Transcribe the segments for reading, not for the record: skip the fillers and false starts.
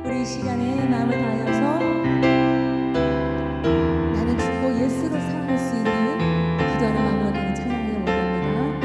우리 이 시간에 마음을 다하여서 나는 죽고 예수로 살아갈 수 있는 기도하는 마음으로 되는 찬양을 원합니다.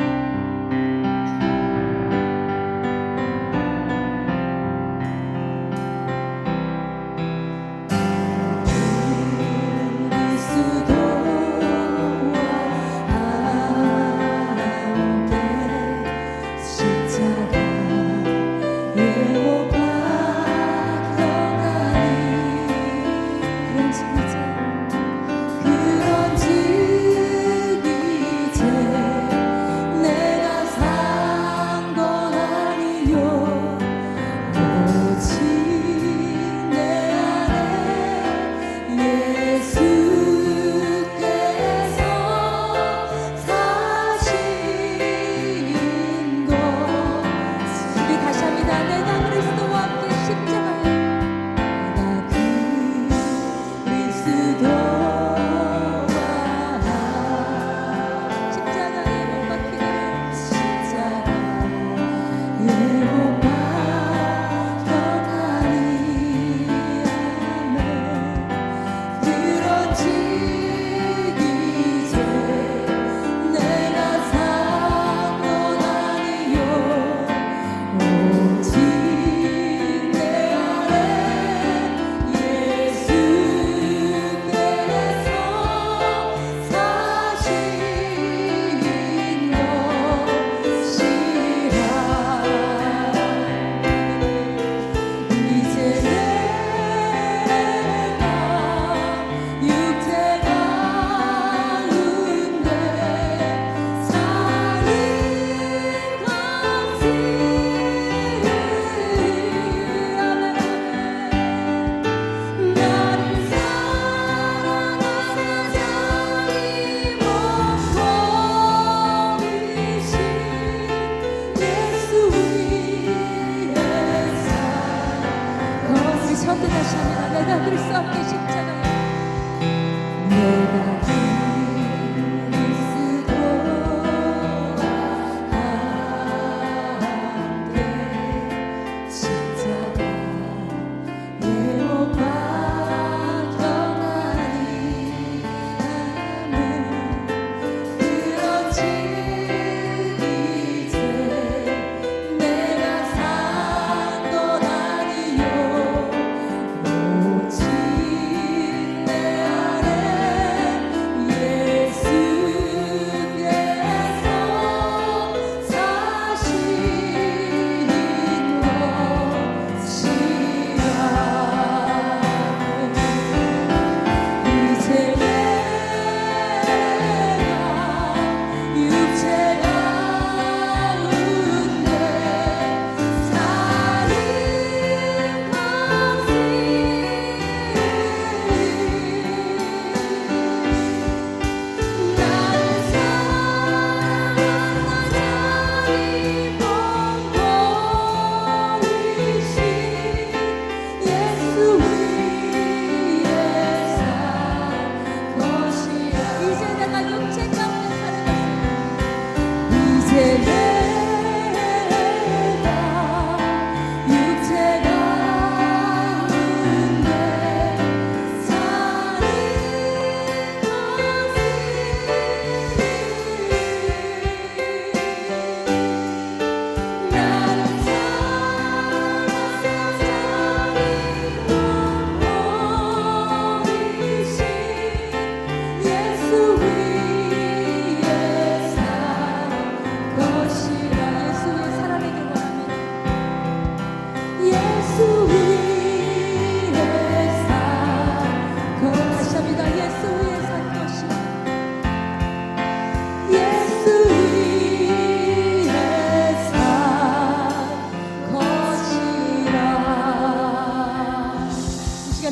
처음부터 다시 하면 내가 그리스도 함께 십자가에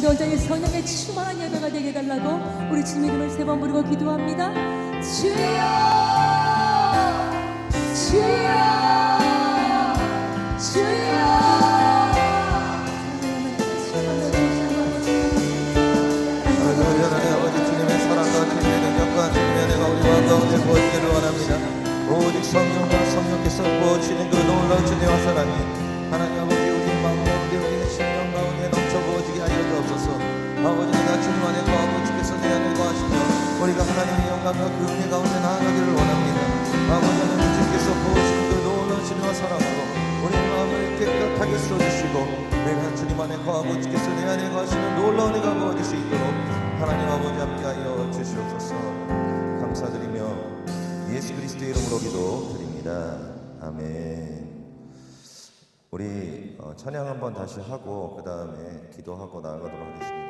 내가 온전히 성령의 충만한 예배가 되게 해달라고 우리 주님 이름을 세 번 부르고 기도합니다. 주여 주여 주여 하나님 아버지 주님의 사랑과 주님의 능력과 주님의 은혜가 우리와 가운데 부어지기를 원합니다. 오직 성령과 성령께서 부어주시는 그 놀라운 주님의 사랑이 하나님 아버지 우리 마음 가운데 우리의 심령 가운데 아버지 내가 주님 안에 거하고 주께서 내 안에 거하시며 우리가 하나님의 영광과 그 은혜 가운데 나아가기를 원합니다. 아버지 하나님 주께서 보시는 그 놀라운 신과 사랑으로 우리 마음을 깨끗하게 써주시고 내가 주님 안에 거하고 주께서 내 안에 거하시는 놀라운 은혜가 부어질 수 있도록 하나님 아버지 함께하여 주시옵소서. 감사드리며 예수 그리스도의 이름으로 기도드립니다. 아멘. 우리 찬양 한번 다시 하고 그 다음에 기도하고 나아가도록 하겠습니다.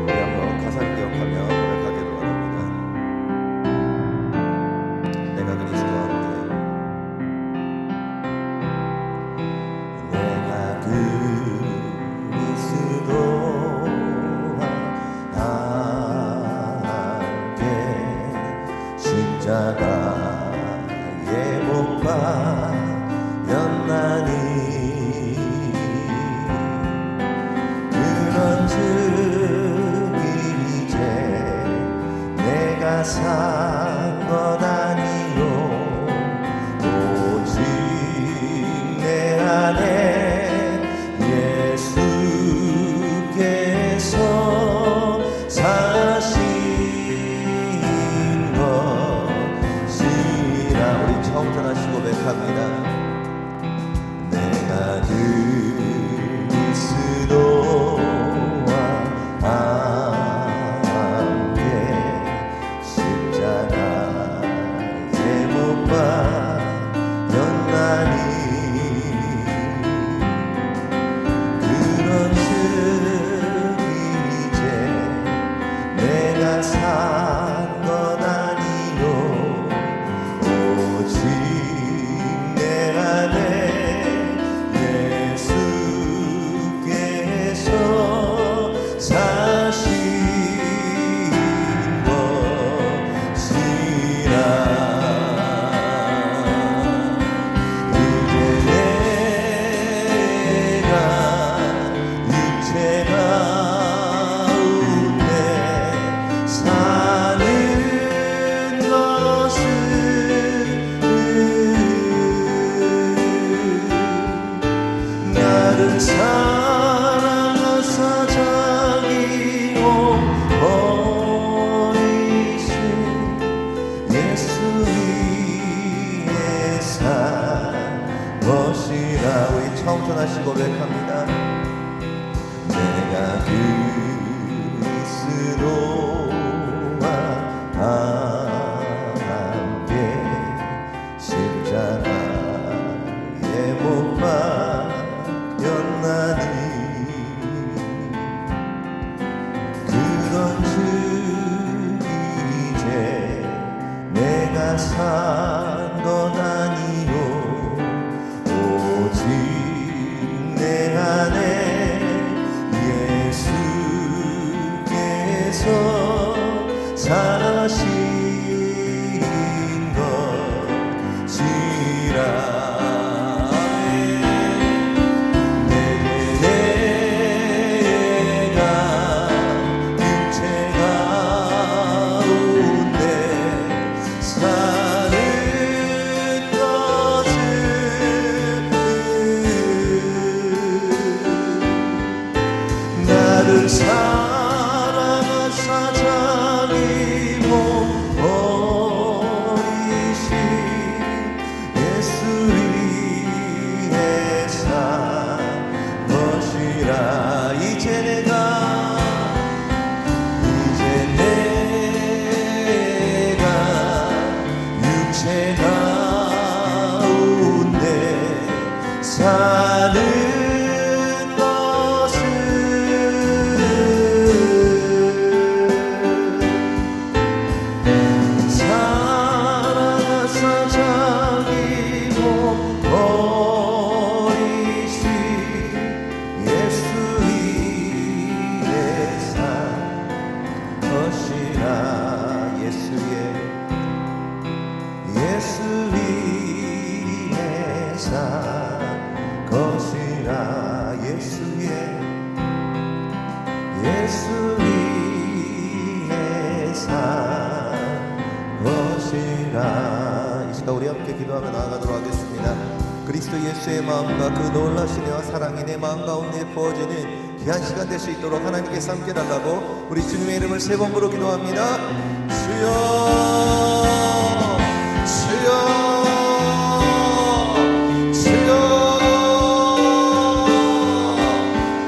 우리 한번 가사를 기억하며 고백하기를 원합니다. 내가 그리스도와 함께 내가 그리스도와 함께 십자가에 못 박였나니 그런즉 이제 내가 산 것 아니요 오직 내 안에 예수께서 사신 것이라. 우리 처음부터 다시 고백합니다. 내가 그리스도와 함께 십자가에 못 박였나니 그런즉 이제 내가 산 것 아니요 오직 내 안에 예수께서 사신 것이라. 이제 내가 육체 가운데 사는 것은 나를 사랑하사 자기 몸 버리신 예수 위에 산 것이라. 우리 처음부터 다시 고백합니다. 내가 그리스도와 함께 십자가에 못 박였나니 그런즉 이제 내가 산 것 아니요 오직 내 안에 예수께서 사신 것이라. 내가 육체 가운데 사는 것은 나를 사랑하사 자기 몸 버리신 예수 위에 산 것이라. 이제 내가 육체 가운데 사는 것은 사랑하사 자기 몸 버리신 예수 위에 산 것이라. 예수 위에 산 것이라. 예수 위에 산 것이라. 이 시간 우리 함께 기도하며 나아가도록 하겠습니다. 그리스도 예수의 마음과 그 놀라신 은혜와 사랑이 내 마음 가운데 부어지는 귀한 시간 될 수 있도록 하나님께서 함께 달라고 우리 주님의 이름을 세 번 부르 기도합니다. 주여 주여 주여.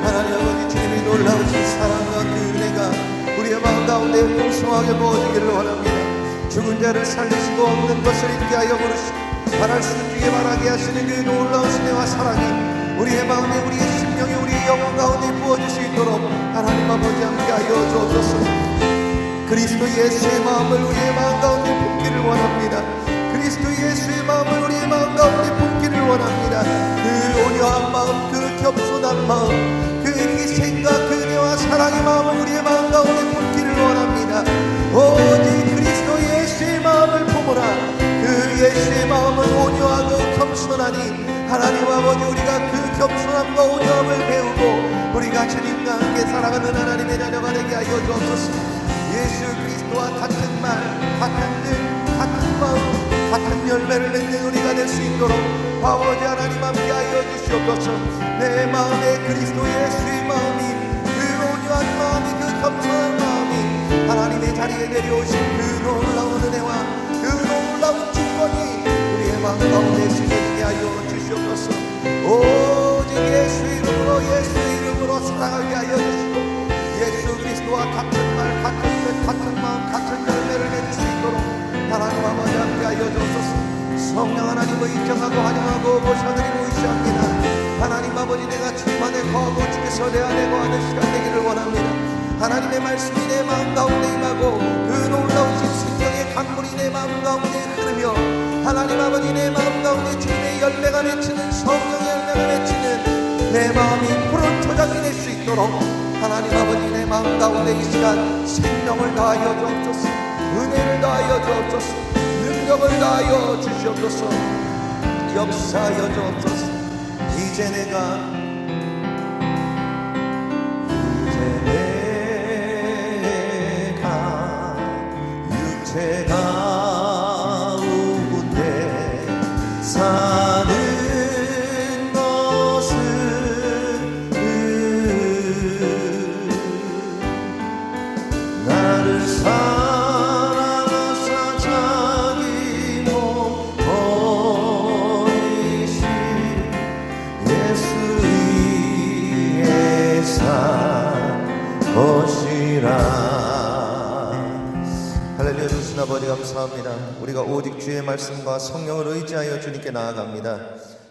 하나님 아버지 주님의 놀라우신 사랑과 그 은혜가 우리의 마음 가운데 풍성하게 부어지기를 원합니다. 죽은 자를 살리시고 없는 것을 있게 하여 부르시고 말할 수 있게 말하게 하시는 그 놀라우신 은혜와 사랑이 우리의 마음에 우리의 심령에 우리의 영혼 가운데 부어질 수 있도록 하나님 아버지 함께하여 주옵소서. 그리스도 예수의 마음을 우리의 마음 가운데 품기를 원합니다. 그리스도 예수의 마음을 우리의 마음 가운데 품기를 원합니다. 그 온유한 마음, 그 겸손한 마음, 그 희생과 그 은혜와 사랑의 마음을 우리의 마음 가운데 품기를 원합니다. 오직 그리스도 예수의 마음을 품으라. 그 예수의 마음은 온유하고 겸손하니 하나님 아버지 우리가 그 겸손함과 온유함을 배우고 우리가 주님과 함께 살아가는 하나님의 자녀가 되게 하여 주옵소서. 예수 그리스도와 같은 말, 같은 뜻, 같은 마음, 같은 열매를 맺는 우리가 될 수 있도록 아버지 하나님 함께 하여 주시옵소서. 내 마음에 그리스도 예수의 마음이 그 온유한 마음이 그 겸손한 마음이 하나님의 자리에 내려오신 그 놀라운 은혜와 그 놀라운 축복이 우리의 마음 가운데 스며들게 하여 주시옵소서. 오직 예수 이름으로 사랑하게 하여 주시고 예수 그리스도와 같은 말, 같은 뜻, 같은 마음, 같은 열매를 맺을 수 있도록 하나님 아버지 함께 하여 주옵소서. 성령 하나님을 인정하고 환영하고 모셔드리고 의지합니다. 하나님 아버지 내가 주님 안에 거하고 주께서 내 안에 거하는 시간 되기를 원합니다. 하나님의 말씀이 내 마음 가운데 임하고 그 놀라우신 성령의 강물이 내 마음 가운데 흐르며 하나님 아버지 내 마음 가운데 주님의 열매가 맺히는 성령의 열매가 맺히는 내 마음이 푸른 토장이 될 수 있도록 하나님 아버지 내 마음 가운데 이 시간 생명을 다하여 주옵소서. 은혜를 다하여 주옵소서. 능력을 다하여 주시옵소서. 역사하여 주옵소서. 이제 내가 육체 가운데 사는 것은 나를 사랑하사 자기 몸 버리신 예수 위에 산 것이라. 할렐루야. 주신 아버지 감사합니다. 우리가 오직 주의 말씀과 성령을 의지하여 주님께 나아갑니다.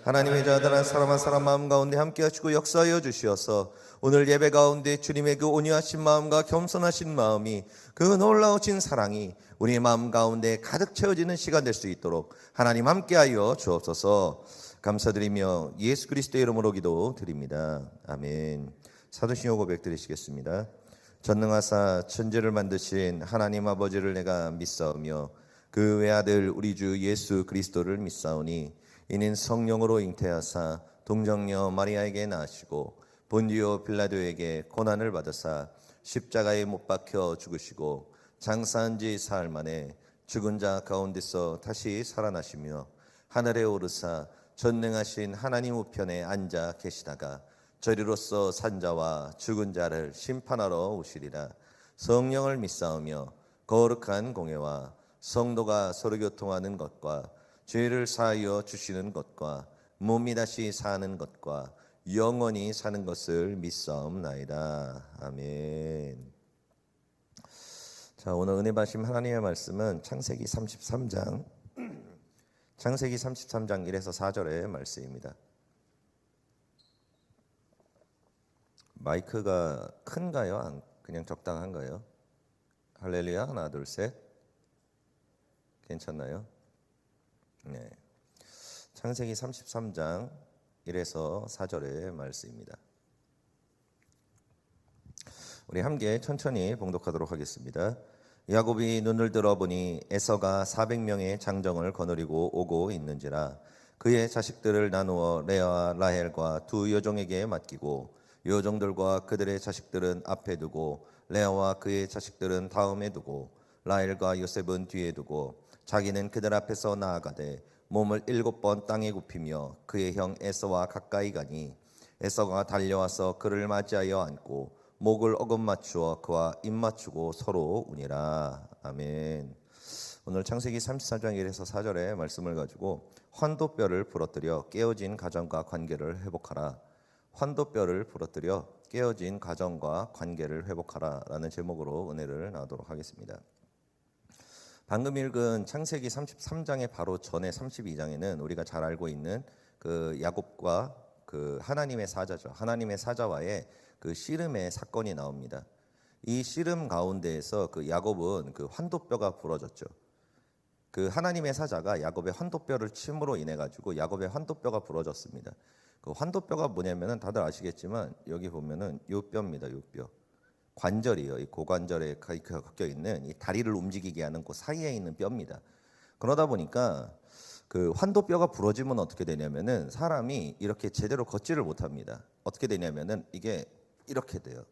하나님의 자들한 사람 한 사람 마음 가운데 함께 하시고 역사하여 주시어서 오늘 예배 가운데 주님의 그 온유하신 마음과 겸손하신 마음이 그 놀라우신 사랑이 우리의 마음 가운데 가득 채워지는 시간 될 수 있도록 하나님 함께하여 주옵소서. 감사드리며 예수 그리스도의 이름으로 기도드립니다. 아멘. 사도신경 고백 드리시겠습니다. 전능하사 천지를 만드신 하나님 아버지를 내가 믿사오며 그 외아들 우리 주 예수 그리스도를 믿사오니 이는 성령으로 잉태하사 동정녀 마리아에게 낳으시고 본디오 빌라도에게 고난을 받으사 십자가에 못 박혀 죽으시고 장사한 지 사흘 만에 죽은 자 가운데서 다시 살아나시며 하늘에 오르사 전능하신 하나님 우편에 앉아 계시다가 저리로서 산자와 죽은 자를 심판하러 오시리라. 성령을 믿사오며 거룩한 공회와 성도가 서로 교통하는 것과 죄를 사하여 주시는 것과 몸이 다시 사는 것과 영원히 사는 것을 믿사옵나이다. 아멘. 자, 오늘 은혜 받으신 하나님의 말씀은 창세기 33장 1에서 4절의 말씀입니다. 마이크가 큰가요? 그냥 적당한가요? 할렐루야. 하나 둘 셋. 괜찮나요? 네. 창세기 33장 1에서 4절의 말씀입니다. 우리 함께 천천히 봉독하도록 하겠습니다. 야곱이 눈을 들어보니 에서가 400명의 장정을 거느리고 오고 있는지라 그의 자식들을 나누어 레아와 라헬과 두 여종에게 맡기고 여종들과 그들의 자식들은 앞에 두고 레아와 그의 자식들은 다음에 두고 라헬과 요셉은 뒤에 두고 자기는 그들 앞에서 나아가되 몸을 7번 땅에 굽히며 그의 형 에서와 가까이 가니 에서가 달려와서 그를 맞이하여 안고 목을 어금 맞추어 그와 입 맞추고 서로 우니라. 아멘. 오늘 창세기 34장 1에서 4절의 말씀을 가지고 환도뼈를 부러뜨려 깨어진 가정과 관계를 회복하라. 환도뼈를 부러뜨려 깨어진 가정과 관계를 회복하라 라는 제목으로 은혜를 나누도록 하겠습니다. 방금 읽은 창세기 33장의 바로 전에 32장에는 우리가 잘 알고 있는 그 야곱과 그 하나님의 사자죠. 하나님의 사자와의 그 씨름의 사건이 나옵니다. 이 씨름 가운데에서 그 야곱은 그 환도뼈가 부러졌죠. 그 하나님의 사자가 야곱의 환도뼈를 침으로 인해 가지고 야곱의 환도뼈가 부러졌습니다. 그 환도뼈가 뭐냐면은 다들 아시겠지만 여기 보면은 요 뼈입니다. 요 뼈. 관절이요. 이 고관절에 꺾여 있는 이 다리를 움직이게 하는 그 사이에 있는 뼈입니다. 그러다 보니까 그 환도뼈가 부러지면 어떻게 되냐면은 사람이 이렇게 제대로 걷지를 못합니다. 어떻게 되냐면은 이게 이렇게 돼요.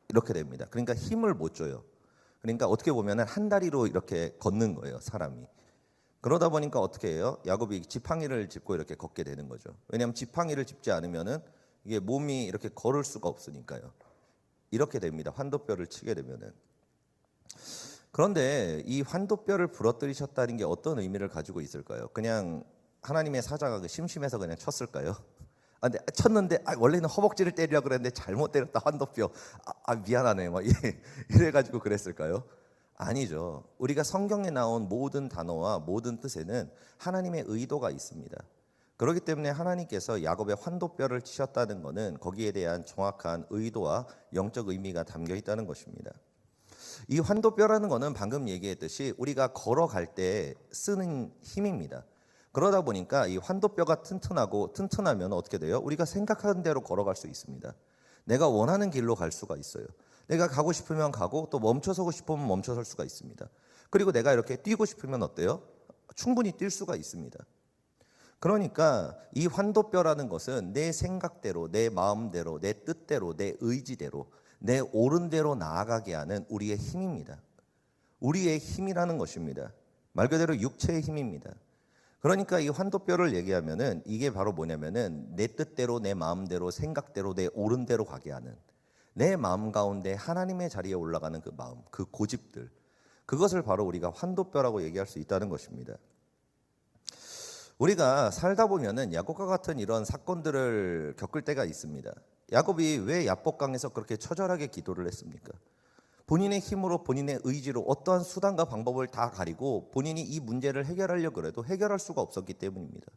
이렇게 됩니다. 그러니까 힘을 못 줘요. 그러니까 어떻게 보면은 한 다리로 이렇게 걷는 거예요, 사람이. 그러다 보니까 어떻게 해요? 야곱이 지팡이를 짚고 이렇게 걷게 되는 거죠. 왜냐하면 지팡이를 짚지 않으면은 이게 몸이 이렇게 걸을 수가 없으니까요. 이렇게 됩니다. 환도뼈를 치게 되면은. 그런데 이 환도뼈를 부러뜨리셨다는 게 어떤 의미를 가지고 있을까요? 그냥 하나님의 사자가 심심해서 그냥 쳤을까요? 근데 쳤는데 원래는 허벅지를 때리려고 그랬는데 잘못 때렸다 환도뼈. 미안하네. 막 이래가지고 그랬을까요? 아니죠. 우리가 성경에 나온 모든 단어와 모든 뜻에는 하나님의 의도가 있습니다. 그렇기 때문에 하나님께서 야곱의 환도뼈를 치셨다는 것은 거기에 대한 정확한 의도와 영적 의미가 담겨 있다는 것입니다. 이 환도뼈라는 것은 방금 얘기했듯이 우리가 걸어갈 때 쓰는 힘입니다. 그러다 보니까 이 환도뼈가 튼튼하면 어떻게 돼요? 우리가 생각하는 대로 걸어갈 수 있습니다. 내가 원하는 길로 갈 수가 있어요. 내가 가고 싶으면 가고 또 멈춰서고 싶으면 멈춰설 수가 있습니다. 그리고 내가 이렇게 뛰고 싶으면 어때요? 충분히 뛸 수가 있습니다. 그러니까 이 환도뼈라는 것은 내 생각대로, 내 마음대로, 내 뜻대로, 내 의지대로, 내 옳은 대로 나아가게 하는 우리의 힘입니다. 우리의 힘이라는 것입니다. 말 그대로 육체의 힘입니다. 그러니까 이 환도뼈를 얘기하면은 이게 바로 뭐냐면은 내 뜻대로, 내 마음대로, 생각대로, 내 옳은 대로 가게 하는 내 마음 가운데 하나님의 자리에 올라가는 그 마음, 그 고집들, 그것을 바로 우리가 환도뼈라고 얘기할 수 있다는 것입니다. 우리가 살다 보면은 야곱과 같은 이런 사건들을 겪을 때가 있습니다. 야곱이 왜 야복강에서 그렇게 처절하게 기도를 했습니까? 본인의 힘으로, 본인의 의지로 어떠한 수단과 방법을 다 가리고 본인이 이 문제를 해결하려고 해도 해결할 수가 없었기 때문입니다.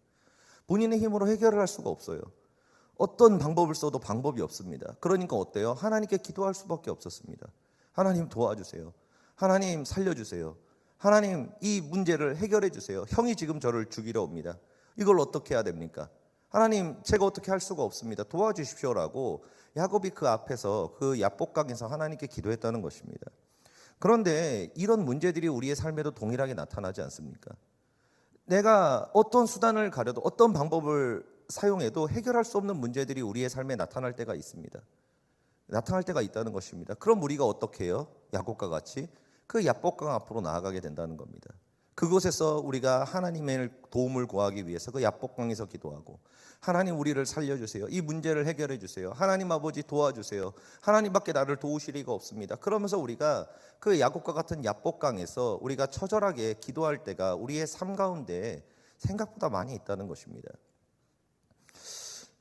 본인의 힘으로 해결을 할 수가 없어요. 어떤 방법을 써도 방법이 없습니다. 그러니까 어때요? 하나님께 기도할 수밖에 없었습니다. 하나님 도와주세요. 하나님 살려주세요. 하나님 이 문제를 해결해 주세요. 형이 지금 저를 죽이려 옵니다. 이걸 어떻게 해야 됩니까? 하나님 제가 어떻게 할 수가 없습니다. 도와주십시오라고 야곱이 그 앞에서 그 야복강에서 하나님께 기도했다는 것입니다. 그런데 이런 문제들이 우리의 삶에도 동일하게 나타나지 않습니까? 내가 어떤 수단을 가려도 어떤 방법을 사용해도 해결할 수 없는 문제들이 우리의 삶에 나타날 때가 있습니다. 나타날 때가 있다는 것입니다. 그럼 우리가 어떻게 해요? 야곱과 같이 그 야복강 앞으로 나아가게 된다는 겁니다. 그곳에서 우리가 하나님의 도움을 구하기 위해서 그 야복강에서 기도하고 하나님 우리를 살려주세요. 이 문제를 해결해 주세요. 하나님 아버지 도와주세요. 하나님밖에 나를 도우실 리가 없습니다. 그러면서 우리가 그 야곱과 같은 야복강에서 우리가 처절하게 기도할 때가 우리의 삶 가운데 생각보다 많이 있다는 것입니다.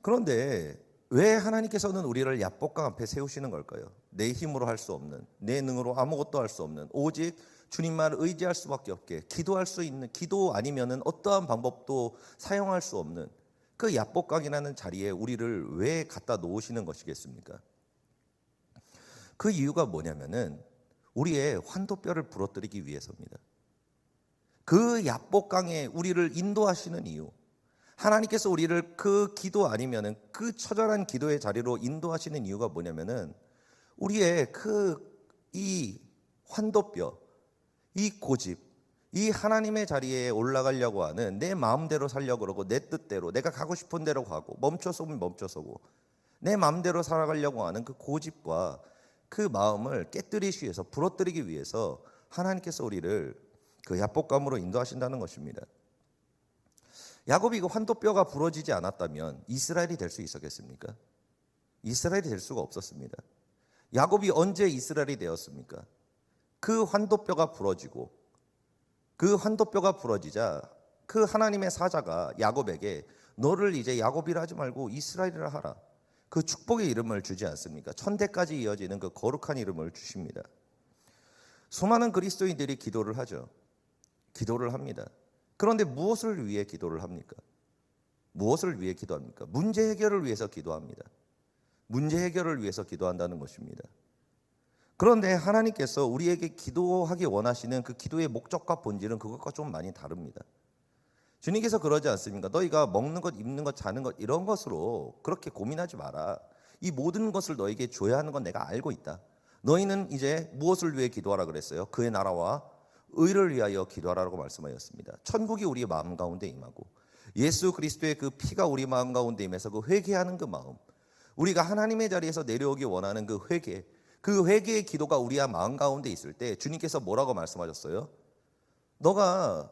그런데 왜 하나님께서는 우리를 야복강 앞에 세우시는 걸까요? 내 힘으로 할 수 없는, 내 능으로 아무것도 할 수 없는, 오직 주님만을 의지할 수밖에 없게 기도할 수 있는, 기도 아니면은 어떠한 방법도 사용할 수 없는 그 야복강이라는 자리에 우리를 왜 갖다 놓으시는 것이겠습니까? 그 이유가 뭐냐면은 우리의 환도뼈를 부러뜨리기 위해서입니다. 그 야복강에 우리를 인도하시는 이유, 하나님께서 우리를 그 기도 아니면은 그 처절한 기도의 자리로 인도하시는 이유가 뭐냐면은 우리의 이 환도뼈, 이 고집, 이 하나님의 자리에 올라가려고 하는 내 마음대로 살려고 그러고 내 뜻대로 내가 가고 싶은 대로 가고 멈춰서면 멈춰서고 내 마음대로 살아가려고 하는 그 고집과 그 마음을 깨뜨리기 위해서, 부러뜨리기 위해서 하나님께서 우리를 그 야복강으로 인도하신다는 것입니다. 야곱이 이거 환도뼈가 부러지지 않았다면 이스라엘이 될 수 있었겠습니까? 이스라엘이 될 수가 없었습니다. 야곱이 언제 이스라엘이 되었습니까? 그 환도뼈가 부러지고, 그 환도뼈가 부러지자 그 하나님의 사자가 야곱에게 너를 이제 야곱이라 하지 말고 이스라엘이라 하라, 그 축복의 이름을 주지 않습니까? 천대까지 이어지는 그 거룩한 이름을 주십니다. 수많은 그리스도인들이 기도를 하죠. 기도를 합니다. 그런데 무엇을 위해 기도를 합니까? 무엇을 위해 기도합니까? 문제 해결을 위해서 기도합니다. 문제 해결을 위해서 기도한다는 것입니다. 그런데 하나님께서 우리에게 기도하기 원하시는 그 기도의 목적과 본질은 그것과 좀 많이 다릅니다. 주님께서 그러지 않습니까? 너희가 먹는 것, 입는 것, 자는 것 이런 것으로 그렇게 고민하지 마라. 이 모든 것을 너에게 줘야 하는 건 내가 알고 있다. 너희는 이제 무엇을 위해 기도하라 그랬어요? 그의 나라와 의를 위하여 기도하라고 말씀하셨습니다. 천국이 우리의 마음 가운데 임하고 예수 그리스도의 그 피가 우리 마음 가운데 임해서 그 회개하는 그 마음, 우리가 하나님의 자리에서 내려오기 원하는 그 회개, 그 회개의 기도가 우리의 마음 가운데 있을 때 주님께서 뭐라고 말씀하셨어요? 너가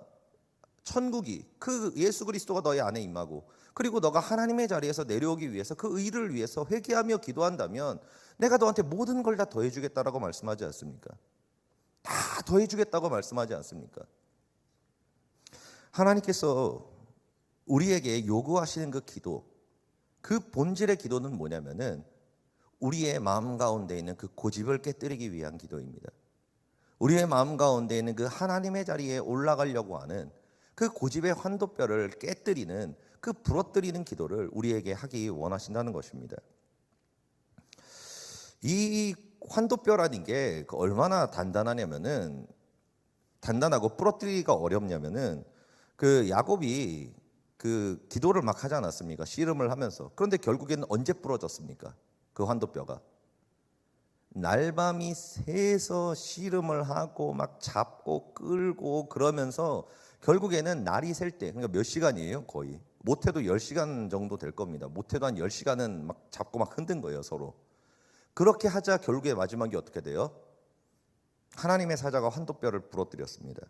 천국이, 그 예수 그리스도가 너의 안에 임하고, 그리고 너가 하나님의 자리에서 내려오기 위해서 그 의를 위해서 회개하며 기도한다면 내가 너한테 모든 걸 다 더해주겠다라고 말씀하지 않습니까? 다 더해주겠다고 말씀하지 않습니까? 하나님께서 우리에게 요구하시는 그 기도, 그 본질의 기도는 뭐냐면은 우리의 마음 가운데 있는 그 고집을 깨뜨리기 위한 기도입니다. 우리의 마음 가운데 있는 그 하나님의 자리에 올라가려고 하는 그 고집의 환도뼈를 깨뜨리는, 그 부러뜨리는 기도를 우리에게 하기 원하신다는 것입니다. 이 환도뼈라는 게 얼마나 단단하냐면은, 단단하고 부러뜨리기가 어렵냐면은, 그 야곱이 그 기도를 막 하지 않았습니까? 씨름을 하면서. 그런데 결국에는 언제 부러졌습니까? 그 환도뼈가 날밤이 새서 씨름을 하고 막 잡고 끌고 그러면서 결국에는 날이 셀 때, 그러니까 몇 시간이에요? 거의 못해도 10시간 정도 될 겁니다. 못해도 한 10시간은 막 잡고 막 흔든 거예요, 서로. 그렇게 하자 결국에 마지막이 어떻게 돼요? 하나님의 사자가 환도뼈를 부러뜨렸습니다.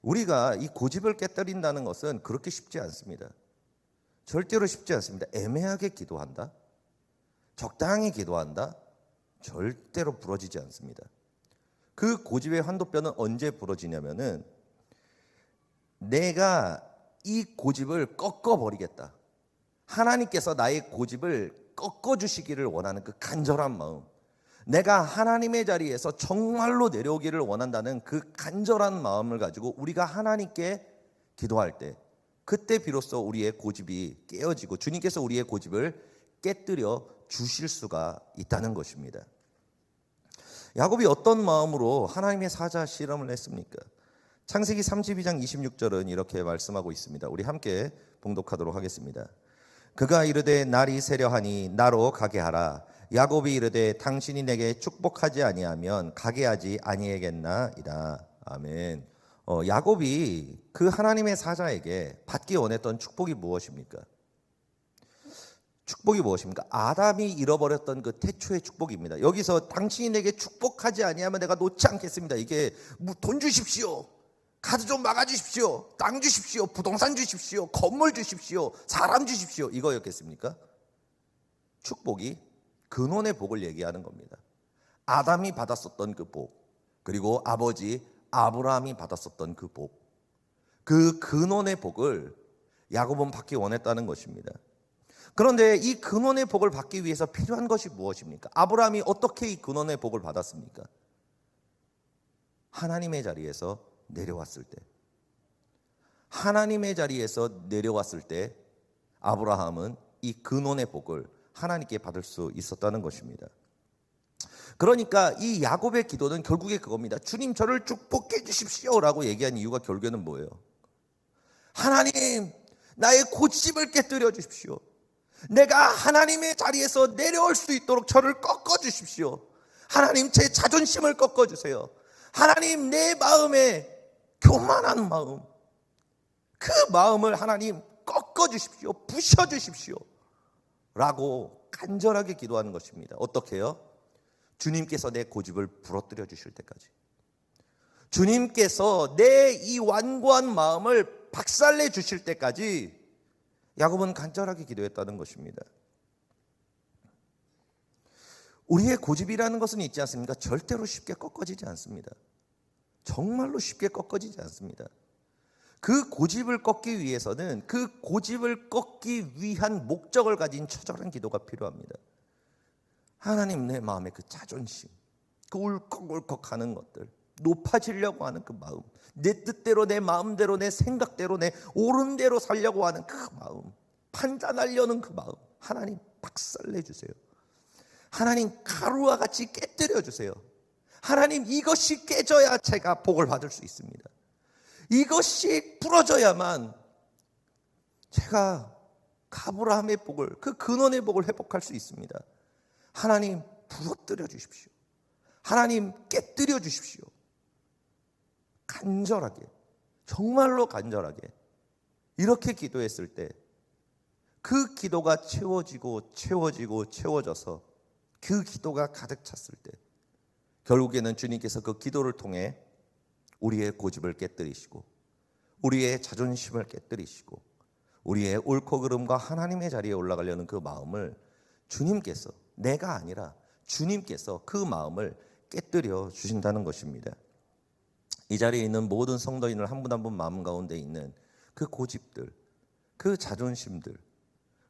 우리가 이 고집을 깨뜨린다는 것은 그렇게 쉽지 않습니다. 절대로 쉽지 않습니다. 애매하게 기도한다, 적당히 기도한다, 절대로 부러지지 않습니다. 그 고집의 환도뼈는 언제 부러지냐면은 내가 이 고집을 꺾어버리겠다, 하나님께서 나의 고집을 꺾어주시기를 원하는 그 간절한 마음, 내가 하나님의 자리에서 정말로 내려오기를 원한다는 그 간절한 마음을 가지고 우리가 하나님께 기도할 때, 그때 비로소 우리의 고집이 깨어지고 주님께서 우리의 고집을 깨뜨려 주실 수가 있다는 것입니다. 야곱이 어떤 마음으로 하나님의 사자 실험을 했습니까? 창세기 32장 26절은 이렇게 말씀하고 있습니다. 우리 함께 봉독하도록 하겠습니다. 그가 이르되 날이 세려하니 나로 가게 하라. 야곱이 이르되 당신이 내게 축복하지 아니하면 가게 하지 아니하겠나이다. 아멘. 야곱이 그 하나님의 사자에게 받기 원했던 축복이 무엇입니까? 축복이 무엇입니까? 아담이 잃어버렸던 그 태초의 축복입니다. 여기서 당신이 내게 축복하지 아니하면 내가 놓지 않겠습니다. 이게 돈 주십시오, 카드 좀 막아주십시오, 땅 주십시오, 부동산 주십시오, 건물 주십시오, 사람 주십시오, 이거였겠습니까? 축복이 근원의 복을 얘기하는 겁니다. 아담이 받았었던 그 복, 그리고 아버지 아브라함이 받았었던 그 복, 그 근원의 복을 야곱은 받기 원했다는 것입니다. 그런데 이 근원의 복을 받기 위해서 필요한 것이 무엇입니까? 아브라함이 어떻게 이 근원의 복을 받았습니까? 하나님의 자리에서 내려왔을 때, 하나님의 자리에서 내려왔을 때 아브라함은 이 근원의 복을 하나님께 받을 수 있었다는 것입니다. 그러니까 이 야곱의 기도는 결국에 그겁니다. 주님, 저를 축복해 주십시오 라고 얘기한 이유가 결국에는 뭐예요? 하나님, 나의 고집을 깨뜨려 주십시오. 내가 하나님의 자리에서 내려올 수 있도록 저를 꺾어 주십시오. 하나님, 제 자존심을 꺾어 주세요. 하나님, 내 마음에 교만한 마음, 그 마음을 하나님 꺾어 주십시오, 부셔 주십시오 라고 간절하게 기도하는 것입니다. 어떻게 해요? 주님께서 내 고집을 부러뜨려 주실 때까지, 주님께서 내 이 완고한 마음을 박살내 주실 때까지 야곱은 간절하게 기도했다는 것입니다. 우리의 고집이라는 것은 있지 않습니까? 절대로 쉽게 꺾어지지 않습니다. 정말로 쉽게 꺾어지지 않습니다. 그 고집을 꺾기 위해서는 그 고집을 꺾기 위한 목적을 가진 처절한 기도가 필요합니다. 하나님, 내 마음의 그 자존심, 그 울컥울컥하는 것들, 높아지려고 하는 그 마음, 내 뜻대로 내 마음대로 내 생각대로 내 옳은 대로 살려고 하는 그 마음, 판단하려는 그 마음, 하나님 박살내 주세요. 하나님 가루와 같이 깨뜨려 주세요. 하나님, 이것이 깨져야 제가 복을 받을 수 있습니다. 이것이 부러져야만 제가 가브라함의 복을, 그 근원의 복을 회복할 수 있습니다. 하나님 부러뜨려 주십시오. 하나님 깨뜨려 주십시오. 간절하게, 정말로 간절하게 이렇게 기도했을 때 그 기도가 채워지고 채워져서 그 기도가 가득 찼을 때 결국에는 주님께서 그 기도를 통해 우리의 고집을 깨뜨리시고 우리의 자존심을 깨뜨리시고 우리의 옳고 그름과 하나님의 자리에 올라가려는 그 마음을 주님께서, 내가 아니라 주님께서 그 마음을 깨뜨려 주신다는 것입니다. 이 자리에 있는 모든 성도인을 한 분 한 분 마음 가운데 있는 그 고집들, 그 자존심들,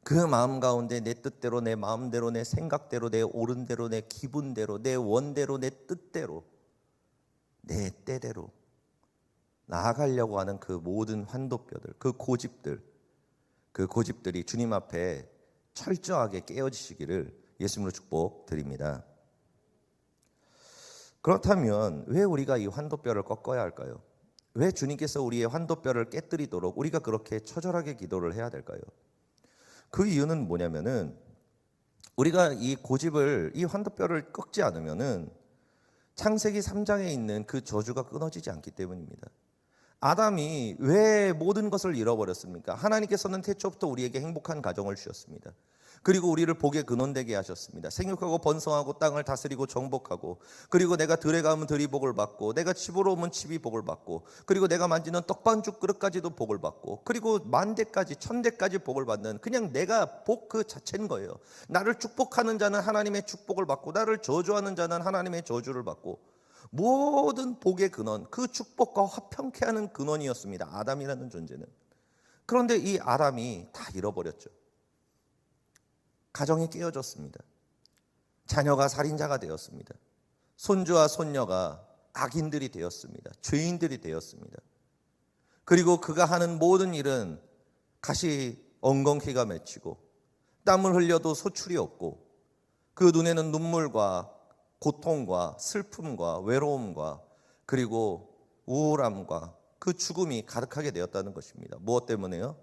그 마음 가운데 내 뜻대로, 내 마음대로, 내 생각대로, 내 옳은 대로, 내 기분대로, 내 원대로, 내 뜻대로, 내 때대로 나아가려고 하는 그 모든 환도뼈들, 그 고집들이 주님 앞에 철저하게 깨어지시기를 예수님으로 축복드립니다. 그렇다면 왜 우리가 이 환도뼈를 꺾어야 할까요? 왜 주님께서 우리의 환도뼈를 깨뜨리도록 우리가 그렇게 처절하게 기도를 해야 될까요? 그 이유는 뭐냐면은 우리가 이 고집을, 이 환도뼈를 꺾지 않으면은 창세기 3장에 있는 그 저주가 끊어지지 않기 때문입니다. 아담이 왜 모든 것을 잃어버렸습니까? 하나님께서는 태초부터 우리에게 행복한 가정을 주셨습니다. 그리고 우리를 복의 근원되게 하셨습니다. 생육하고 번성하고 땅을 다스리고 정복하고, 그리고 내가 들에 가면 들이 복을 받고, 내가 칩으로 오면 칩이 복을 받고, 그리고 내가 만지는 떡반죽 그릇까지도 복을 받고, 그리고 만대까지 천대까지 복을 받는, 그냥 내가 복 그 자체인 거예요. 나를 축복하는 자는 하나님의 축복을 받고, 나를 저주하는 자는 하나님의 저주를 받고, 모든 복의 근원, 그 축복과 화평케 하는 근원이었습니다. 아담이라는 존재는. 그런데 이 아담이 다 잃어버렸죠. 가정이 깨어졌습니다. 자녀가 살인자가 되었습니다. 손주와 손녀가 악인들이 되었습니다. 죄인들이 되었습니다. 그리고 그가 하는 모든 일은 가시 엉겅퀴가 맺히고 땀을 흘려도 소출이 없고 그 눈에는 눈물과 고통과 슬픔과 외로움과 그리고 우울함과 그 죽음이 가득하게 되었다는 것입니다. 무엇 때문에요?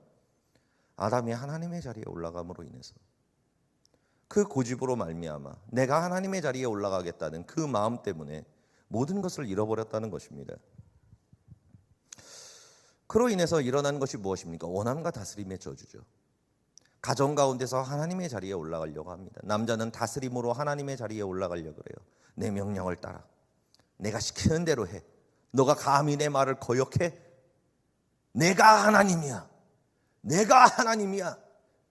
아담이 하나님의 자리에 올라감으로 인해서, 그 고집으로 말미암아 내가 하나님의 자리에 올라가겠다는 그 마음 때문에 모든 것을 잃어버렸다는 것입니다. 그로 인해서 일어난 것이 무엇입니까? 원함과 다스림의 저주죠. 가정 가운데서 하나님의 자리에 올라가려고 합니다. 남자는 다스림으로 하나님의 자리에 올라가려고 그래요. 내 명령을 따라, 내가 시키는 대로 해. 너가 감히 내 말을 거역해? 내가 하나님이야. 내가 하나님이야.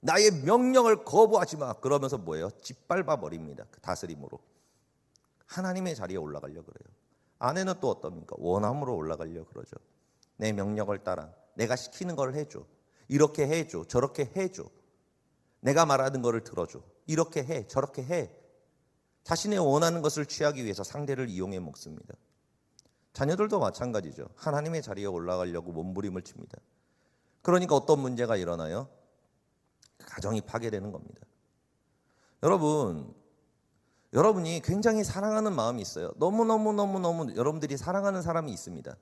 나의 명령을 거부하지 마. 그러면서 뭐예요? 짓밟아 버립니다. 그 다스림으로 하나님의 자리에 올라가려고 그래요. 아내는 또 어떻습니까? 원함으로 올라가려고 그러죠. 내 명령을 따라, 내가 시키는 걸 해줘. 이렇게 해줘. 저렇게 해줘. 내가 말하는 거를 들어줘. 이렇게 해. 저렇게 해. 자신의 원하는 것을 취하기 위해서 상대를 이용해 먹습니다. 자녀들도 마찬가지죠. 하나님의 자리에 올라가려고 몸부림을 칩니다. 그러니까 어떤 문제가 일어나요? 가정이 파괴되는 겁니다. 여러분이 굉장히 사랑하는 마음이 있어요. 너무 여러분들이 사랑하는 사람이 있습니다.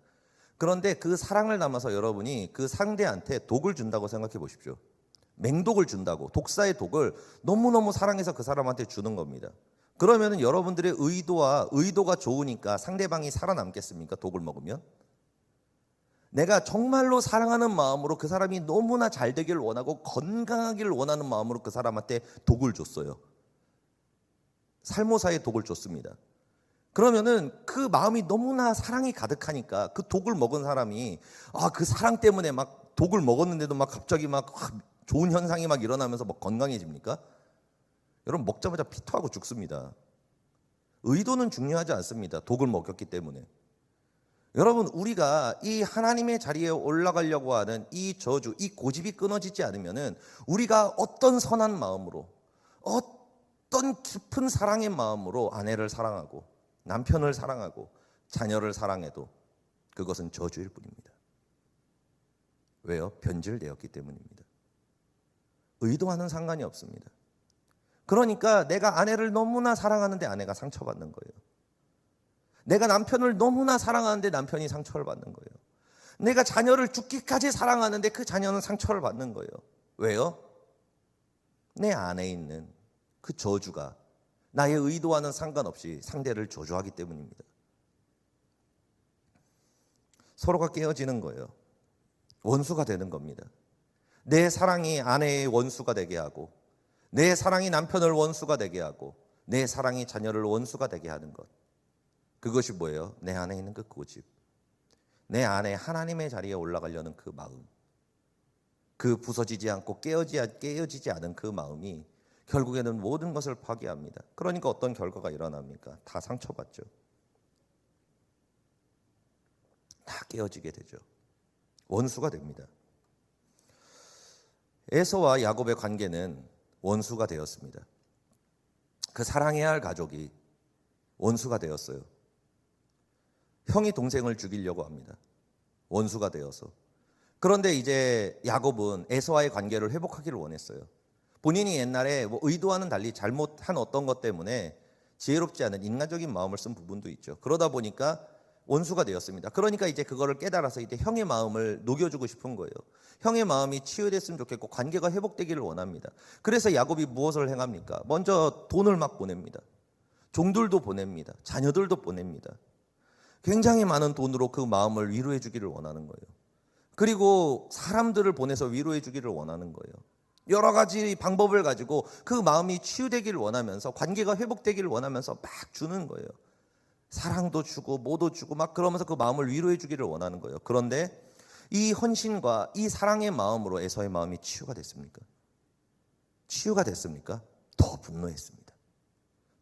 그런데 그 사랑을 담아서 여러분이 그 상대한테 독을 준다고 생각해 보십시오. 맹독을 준다고, 독사의 독을 너무너무 사랑해서 그 사람한테 주는 겁니다. 그러면 여러분들의 의도가 좋으니까 상대방이 살아남겠습니까? 독을 먹으면? 내가 정말로 사랑하는 마음으로 그 사람이 너무나 잘 되길 원하고 건강하길 원하는 마음으로 그 사람한테 독을 줬어요. 살모사의 독을 줬습니다. 그러면은 그 마음이 너무나 사랑이 가득하니까 그 독을 먹은 사람이 그 사랑 때문에 막 독을 먹었는데도 막 갑자기 막 좋은 현상이 막 일어나면서 막 건강해집니까? 여러분, 먹자마자 피토하고 죽습니다. 의도는 중요하지 않습니다. 독을 먹였기 때문에. 여러분, 우리가 이 하나님의 자리에 올라가려고 하는 이 저주, 이 고집이 끊어지지 않으면은 우리가 어떤 선한 마음으로, 어떤 깊은 사랑의 마음으로 아내를 사랑하고 남편을 사랑하고 자녀를 사랑해도 그것은 저주일 뿐입니다. 왜요? 변질되었기 때문입니다. 의도와는 상관이 없습니다. 그러니까 내가 아내를 너무나 사랑하는데 아내가 상처받는 거예요. 내가 남편을 너무나 사랑하는데 남편이 상처를 받는 거예요. 내가 자녀를 죽기까지 사랑하는데 그 자녀는 상처를 받는 거예요. 왜요? 내 안에 있는 그 저주가 나의 의도와는 상관없이 상대를 저주하기 때문입니다. 서로가 깨어지는 거예요. 원수가 되는 겁니다. 내 사랑이 아내의 원수가 되게 하고, 내 사랑이 남편을 원수가 되게 하고, 내 사랑이 자녀를 원수가 되게 하는 것. 그것이 뭐예요? 내 안에 있는 그 고집, 내 안에 하나님의 자리에 올라가려는 그 마음, 그 부서지지 않고 깨어지지 않은 그 마음이 결국에는 모든 것을 파괴합니다. 그러니까 어떤 결과가 일어납니까? 다 상처받죠. 다 깨어지게 되죠. 원수가 됩니다. 에서와 야곱의 관계는 원수가 되었습니다. 그 사랑해야 할 가족이 원수가 되었어요. 형이 동생을 죽이려고 합니다. 원수가 되어서. 그런데 이제 야곱은 에서와의 관계를 회복하기를 원했어요. 본인이 옛날에 의도와는 달리 잘못한 어떤 것 때문에 지혜롭지 않은 인간적인 마음을 쓴 부분도 있죠. 그러다 보니까 원수가 되었습니다. 그러니까 이제 그거를 깨달아서 이제 형의 마음을 녹여주고 싶은 거예요. 형의 마음이 치유됐으면 좋겠고 관계가 회복되기를 원합니다. 그래서 야곱이 무엇을 행합니까? 먼저 돈을 막 보냅니다. 종들도 보냅니다. 자녀들도 보냅니다. 굉장히 많은 돈으로 그 마음을 위로해 주기를 원하는 거예요. 그리고 사람들을 보내서 위로해 주기를 원하는 거예요. 여러 가지 방법을 가지고 그 마음이 치유되기를 원하면서 관계가 회복되기를 원하면서 막 주는 거예요. 사랑도 주고 뭐도 주고 막 그러면서 그 마음을 위로해 주기를 원하는 거예요. 그런데 이 헌신과 이 사랑의 마음으로 에서의 마음이 치유가 됐습니까? 치유가 됐습니까? 더 분노했습니다.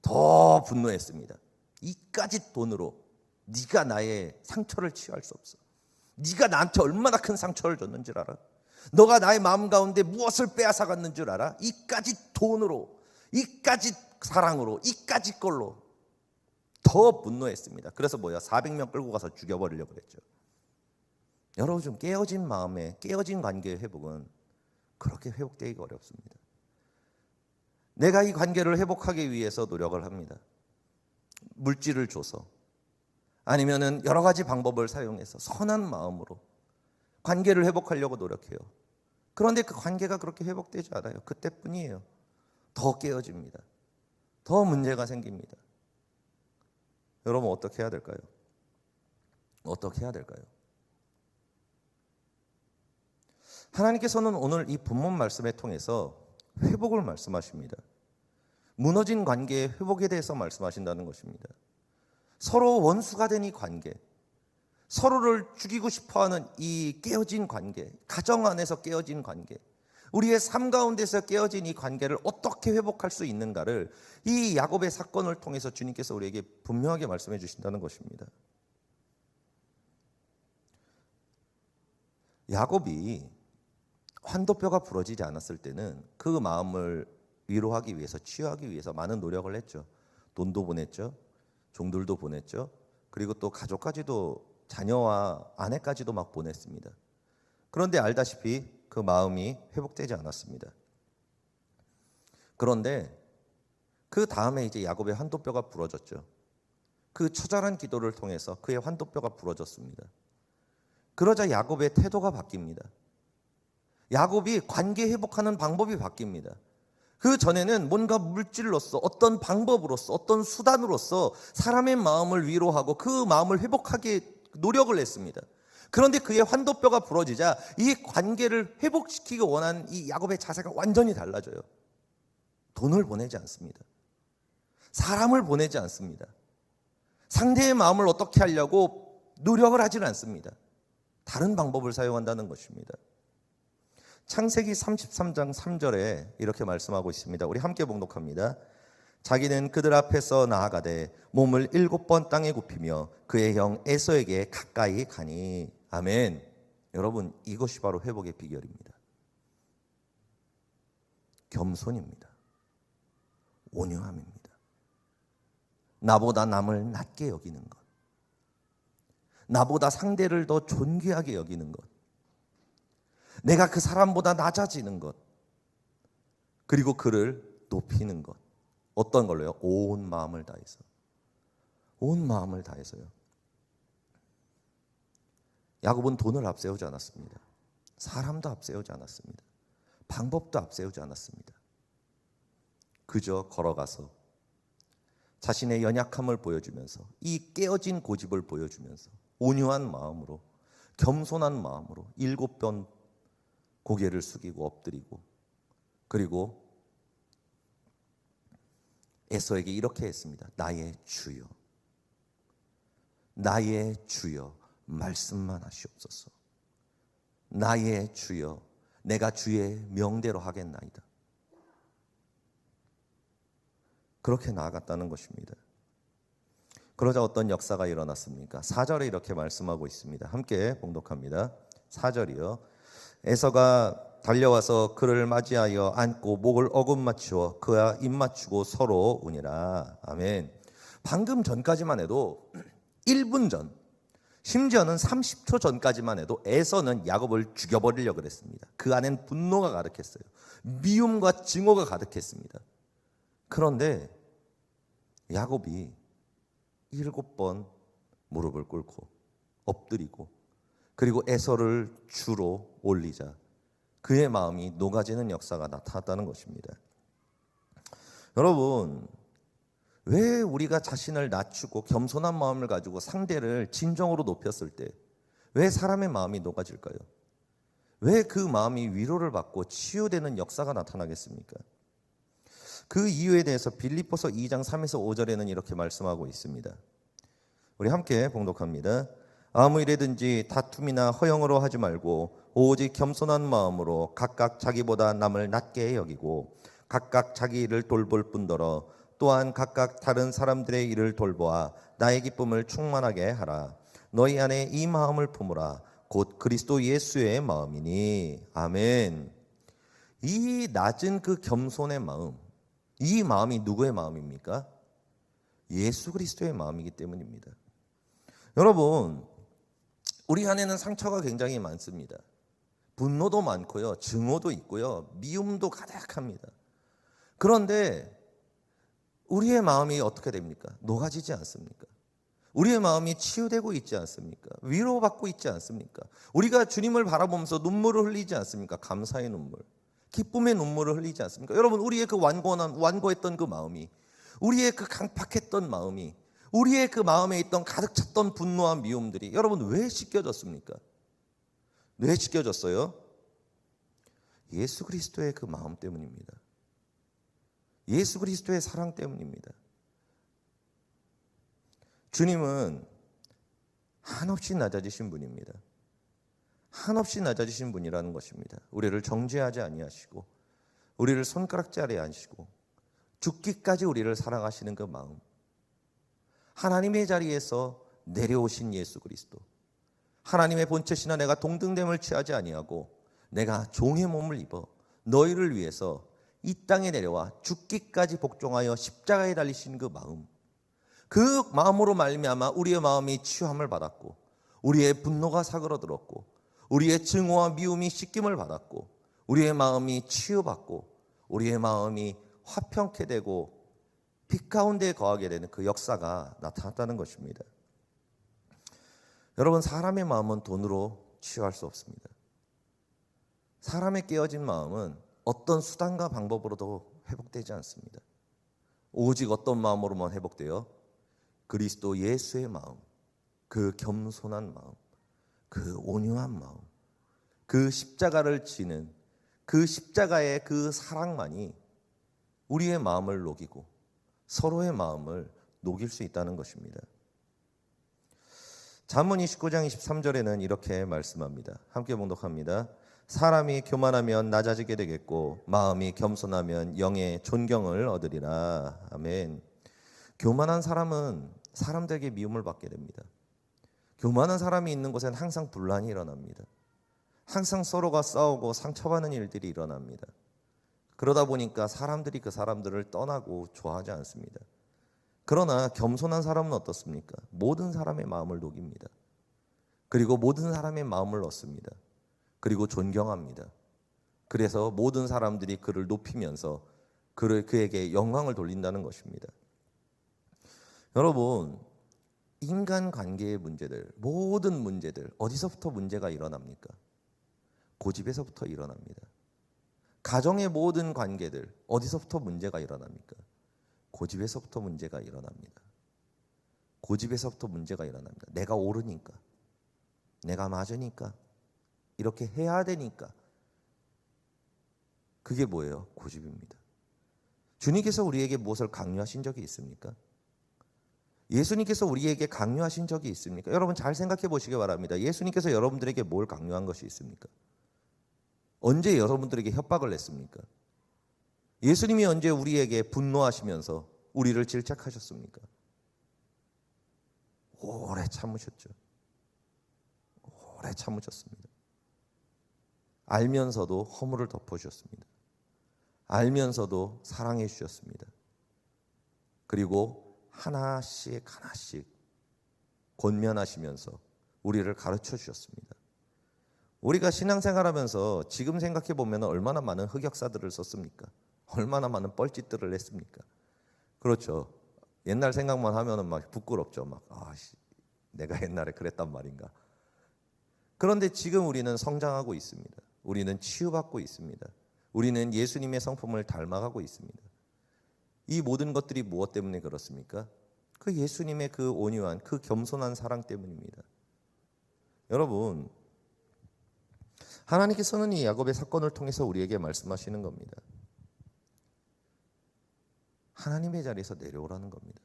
더 분노했습니다. 이까짓 돈으로 네가 나의 상처를 치유할 수 없어. 네가 나한테 얼마나 큰 상처를 줬는 줄 알아? 너가 나의 마음 가운데 무엇을 빼앗아갔는 줄 알아? 이까짓 돈으로, 이까짓 사랑으로, 이까짓 걸로 더 분노했습니다. 그래서 400명 끌고 가서 죽여버리려고 했죠. 여러분, 좀 깨어진 마음에, 깨어진 관계의 회복은 그렇게 회복되기가 어렵습니다. 내가 이 관계를 회복하기 위해서 노력을 합니다. 물질을 줘서, 아니면은 여러 가지 방법을 사용해서 선한 마음으로 관계를 회복하려고 노력해요. 그런데 그 관계가 그렇게 회복되지 않아요. 그때뿐이에요. 더 깨어집니다. 더 문제가 생깁니다. 여러분, 어떻게 해야 될까요? 어떻게 해야 될까요? 하나님께서는 오늘 이 본문 말씀을 통해서 회복을 말씀하십니다. 무너진 관계의 회복에 대해서 말씀하신다는 것입니다. 서로 원수가 된 이 관계, 서로를 죽이고 싶어하는 이 깨어진 관계, 가정 안에서 깨어진 관계, 우리의 삶 가운데서 깨어진 이 관계를 어떻게 회복할 수 있는가를 이 야곱의 사건을 통해서 주님께서 우리에게 분명하게 말씀해 주신다는 것입니다. 야곱이 환도뼈가 부러지지 않았을 때는 그 마음을 위로하기 위해서, 치유하기 위해서 많은 노력을 했죠. 돈도 보냈죠. 종들도 보냈죠. 그리고 또 가족까지도, 자녀와 아내까지도 막 보냈습니다. 그런데 알다시피 그 마음이 회복되지 않았습니다. 그런데 그 다음에 이제 야곱의 환도뼈가 부러졌죠. 그 처절한 기도를 통해서 그의 환도뼈가 부러졌습니다. 그러자 야곱의 태도가 바뀝니다. 야곱이 관계 회복하는 방법이 바뀝니다. 그 전에는 뭔가 물질로서, 어떤 방법으로서, 어떤 수단으로서 사람의 마음을 위로하고 그 마음을 회복하기 노력을 했습니다. 그런데 그의 환도뼈가 부러지자 이 관계를 회복시키기 원하는 이 야곱의 자세가 완전히 달라져요. 돈을 보내지 않습니다. 사람을 보내지 않습니다. 상대의 마음을 어떻게 하려고 노력을 하지는 않습니다. 다른 방법을 사용한다는 것입니다. 창세기 33장 3절에 이렇게 말씀하고 있습니다. 우리 함께 봉독합니다. 자기는 그들 앞에서 나아가되 몸을 7번 땅에 굽히며 그의 형 에서에게 가까이 가니. 아멘. 여러분, 이것이 바로 회복의 비결입니다. 겸손입니다. 온유함입니다. 나보다 남을 낮게 여기는 것, 나보다 상대를 더 존귀하게 여기는 것, 내가 그 사람보다 낮아지는 것, 그리고 그를 높이는 것. 어떤 걸로요? 온 마음을 다해서. 온 마음을 다해서요. 야곱은 돈을 앞세우지 않았습니다. 사람도 앞세우지 않았습니다. 방법도 앞세우지 않았습니다. 그저 걸어가서 자신의 연약함을 보여주면서, 이 깨어진 고집을 보여주면서 온유한 마음으로, 겸손한 마음으로 7번 고개를 숙이고 엎드리고, 그리고 에서에게 이렇게 했습니다. 나의 주여, 나의 주여, 말씀만 하시옵소서. 나의 주여, 내가 주의 명대로 하겠나이다. 그렇게 나아갔다는 것입니다. 그러자 어떤 역사가 일어났습니까? 4절에 이렇게 말씀하고 있습니다. 함께 봉독합니다. 4절이요. 에서가 달려와서 그를 맞이하여 안고 목을 어긋맞추어 그와 입 맞추고 서로 우니라. 아멘. 방금 전까지만 해도 1분 전, 심지어는 30초 전까지만 해도 에서는 야곱을 죽여버리려고 그랬습니다. 그 안엔 분노가 가득했어요. 미움과 증오가 가득했습니다. 그런데 야곱이 7번 무릎을 꿇고 엎드리고, 그리고 에서를 주로 올리자 그의 마음이 녹아지는 역사가 나타났다는 것입니다. 여러분, 왜 우리가 자신을 낮추고 겸손한 마음을 가지고 상대를 진정으로 높였을 때 왜 사람의 마음이 녹아질까요? 왜 그 마음이 위로를 받고 치유되는 역사가 나타나겠습니까? 그 이유에 대해서 빌립보서 2장 3에서 5절에는 이렇게 말씀하고 있습니다. 우리 함께 봉독합니다. 아무 일에든지 다툼이나 허영으로 하지 말고 오직 겸손한 마음으로 각각 자기보다 남을 낮게 여기고 각각 자기 일을 돌볼 뿐더러 또한 각각 다른 사람들의 일을 돌보아 나의 기쁨을 충만하게 하라. 너희 안에 이 마음을 품으라. 곧 그리스도 예수의 마음이니. 아멘. 이 낮은 그 겸손의 마음, 이 마음이 누구의 마음입니까? 예수 그리스도의 마음이기 때문입니다. 여러분, 우리 안에는 상처가 굉장히 많습니다. 분노도 많고요, 증오도 있고요, 미움도 가득합니다. 그런데 우리의 마음이 어떻게 됩니까? 녹아지지 않습니까? 우리의 마음이 치유되고 있지 않습니까? 위로받고 있지 않습니까? 우리가 주님을 바라보면서 눈물을 흘리지 않습니까? 감사의 눈물, 기쁨의 눈물을 흘리지 않습니까? 여러분, 우리의 그 완고했던 그 마음이, 우리의 그 강팍했던 마음이, 우리의 그 마음에 있던 가득 찼던 분노와 미움들이 여러분 왜 씻겨졌습니까? 왜 씻겨졌어요? 예수 그리스도의 그 마음 때문입니다. 예수 그리스도의 사랑 때문입니다. 주님은 한없이 낮아지신 분입니다. 한없이 낮아지신 분이라는 것입니다. 우리를 정죄하지 아니하시고 우리를 손가락질하지 않으시고 죽기까지 우리를 사랑하시는 그 마음, 하나님의 자리에서 내려오신 예수 그리스도, 하나님의 본체시나 내가 동등됨을 취하지 아니하고 내가 종의 몸을 입어 너희를 위해서 이 땅에 내려와 죽기까지 복종하여 십자가에 달리신 그 마음, 그 마음으로 말미암아 우리의 마음이 치유함을 받았고 우리의 분노가 사그러들었고 우리의 증오와 미움이 씻김을 받았고 우리의 마음이 치유받고 우리의 마음이 화평케 되고 빛 가운데 거하게 되는 그 역사가 나타났다는 것입니다. 여러분, 사람의 마음은 돈으로 치유할 수 없습니다. 사람의 깨어진 마음은 어떤 수단과 방법으로도 회복되지 않습니다. 오직 어떤 마음으로만 회복돼요? 그리스도 예수의 마음, 그 겸손한 마음, 그 온유한 마음, 그 십자가를 지는 그 십자가의 그 사랑만이 우리의 마음을 녹이고 서로의 마음을 녹일 수 있다는 것입니다. 잠언 29장 23절에는 이렇게 말씀합니다. 함께 봉독합니다. 사람이 교만하면 낮아지게 되겠고 마음이 겸손하면 영의 존경을 얻으리라. 아멘. 교만한 사람은 사람들에게 미움을 받게 됩니다. 교만한 사람이 있는 곳에는 항상 분란이 일어납니다. 항상 서로가 싸우고 상처받는 일들이 일어납니다. 그러다 보니까 사람들이 그 사람들을 떠나고 좋아하지 않습니다. 그러나 겸손한 사람은 어떻습니까? 모든 사람의 마음을 녹입니다. 그리고 모든 사람의 마음을 얻습니다. 그리고 존경합니다. 그래서 모든 사람들이 그를 높이면서 그에게 영광을 돌린다는 것입니다. 여러분, 인간관계의 문제들, 모든 문제들 어디서부터 문제가 일어납니까? 고집에서부터 일어납니다. 가정의 모든 관계들 어디서부터 문제가 일어납니까? 고집에서부터 문제가 일어납니다. 고집에서부터 문제가 일어납니다. 내가 옳으니까, 내가 맞으니까, 이렇게 해야 되니까. 그게 뭐예요? 고집입니다. 주님께서 우리에게 무엇을 강요하신 적이 있습니까? 예수님께서 우리에게 강요하신 적이 있습니까? 여러분 잘 생각해 보시기 바랍니다. 예수님께서 여러분들에게 뭘 강요한 것이 있습니까? 언제 여러분들에게 협박을 냈습니까? 예수님이 언제 우리에게 분노하시면서 우리를 질책하셨습니까? 오래 참으셨죠. 오래 참으셨습니다. 알면서도 허물을 덮어주셨습니다. 알면서도 사랑해 주셨습니다. 그리고 하나씩 하나씩 권면하시면서 우리를 가르쳐 주셨습니다. 우리가 신앙생활하면서 지금 생각해 보면 얼마나 많은 흑역사들을 썼습니까? 얼마나 많은 뻘짓들을 했습니까? 그렇죠. 옛날 생각만 하면은 막 부끄럽죠. 막 내가 옛날에 그랬단 말인가. 그런데 지금 우리는 성장하고 있습니다. 우리는 치유받고 있습니다. 우리는 예수님의 성품을 닮아가고 있습니다. 이 모든 것들이 무엇 때문에 그렇습니까? 그 예수님의 그 온유한, 그 겸손한 사랑 때문입니다. 여러분, 하나님께서는 이 야곱의 사건을 통해서 우리에게 말씀하시는 겁니다. 하나님의 자리에서 내려오라는 겁니다.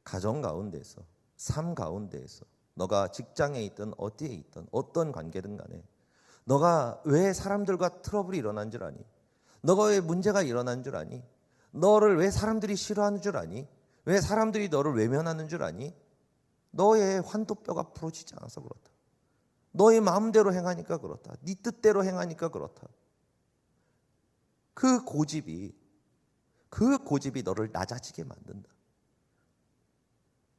가정 가운데에서, 삶 가운데에서, 너가 직장에 있든 어디에 있든 어떤 관계든 간에 너가 왜 사람들과 트러블이 일어난 줄 아니? 너가 왜 문제가 일어난 줄 아니? 너를 왜 사람들이 싫어하는 줄 아니? 왜 사람들이 너를 외면하는 줄 아니? 너의 환도뼈가 부러지지 않아서 그렇다. 너의 마음대로 행하니까 그렇다. 네 뜻대로 행하니까 그렇다. 그 고집이 너를 낮아지게 만든다.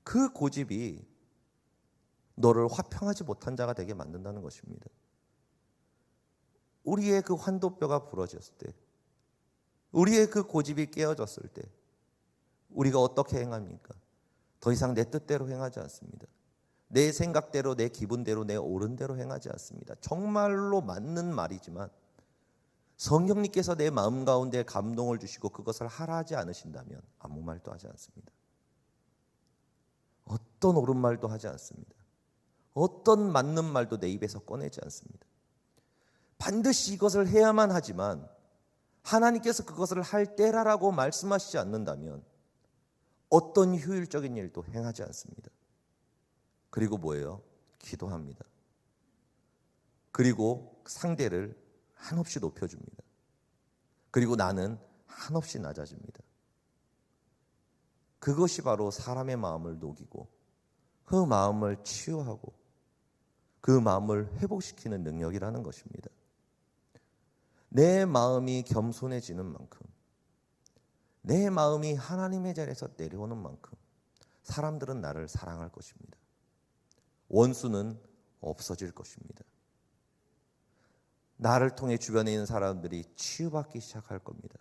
그 고집이 너를 화평하지 못한 자가 되게 만든다는 것입니다. 우리의 그 환도뼈가 부러졌을 때, 우리의 그 고집이 깨어졌을 때 우리가 어떻게 행합니까? 더 이상 내 뜻대로 행하지 않습니다. 내 생각대로, 내 기분대로, 내 옳은 대로 행하지 않습니다. 정말로 맞는 말이지만 성령님께서 내 마음 가운데 감동을 주시고 그것을 하라 하지 않으신다면 아무 말도 하지 않습니다. 어떤 옳은 말도 하지 않습니다. 어떤 맞는 말도 내 입에서 꺼내지 않습니다. 반드시 이것을 해야만 하지만 하나님께서 그것을 할 때라라고 말씀하시지 않는다면 어떤 효율적인 일도 행하지 않습니다. 그리고 뭐예요? 기도합니다. 그리고 상대를 한없이 높여줍니다. 그리고 나는 한없이 낮아집니다. 그것이 바로 사람의 마음을 녹이고 그 마음을 치유하고 그 마음을 회복시키는 능력이라는 것입니다. 내 마음이 겸손해지는 만큼, 내 마음이 하나님의 자리에서 내려오는 만큼 사람들은 나를 사랑할 것입니다. 원수는 없어질 것입니다. 나를 통해 주변에 있는 사람들이 치유받기 시작할 겁니다.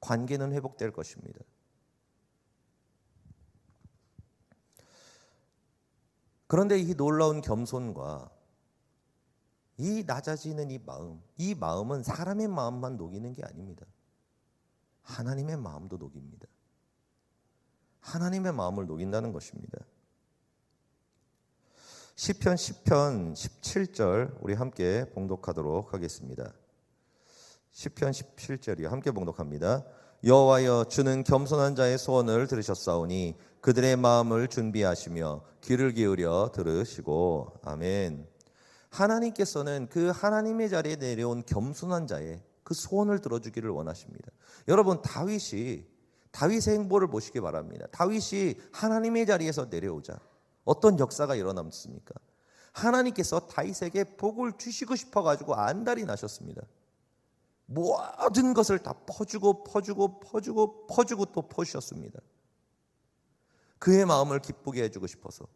관계는 회복될 것입니다. 그런데 이 놀라운 겸손과 이 낮아지는 이 마음은 사람의 마음만 녹이는 게 아닙니다. 하나님의 마음도 녹입니다. 하나님의 마음을 녹인다는 것입니다. 시편 10편 17절 우리 함께 봉독하도록 하겠습니다. 시편 17절이요. 함께 봉독합니다. 여호와여, 주는 겸손한 자의 소원을 들으셨사오니 그들의 마음을 준비하시며 귀를 기울여 들으시고. 아멘. 하나님께서는 그 하나님의 자리에 내려온 겸손한 자의 그 소원을 들어주기를 원하십니다. 여러분, 다윗의 행보를 보시기 바랍니다. 다윗이 하나님의 자리에서 내려오자 어떤 역사가 일어났습니까? 하나님께서 다윗에게 복을 주시고 싶어가지고 안달이 나셨습니다. 모든 것을 다 퍼주고 또 퍼주셨습니다. 그의 마음을 기쁘게 해주고 싶어서,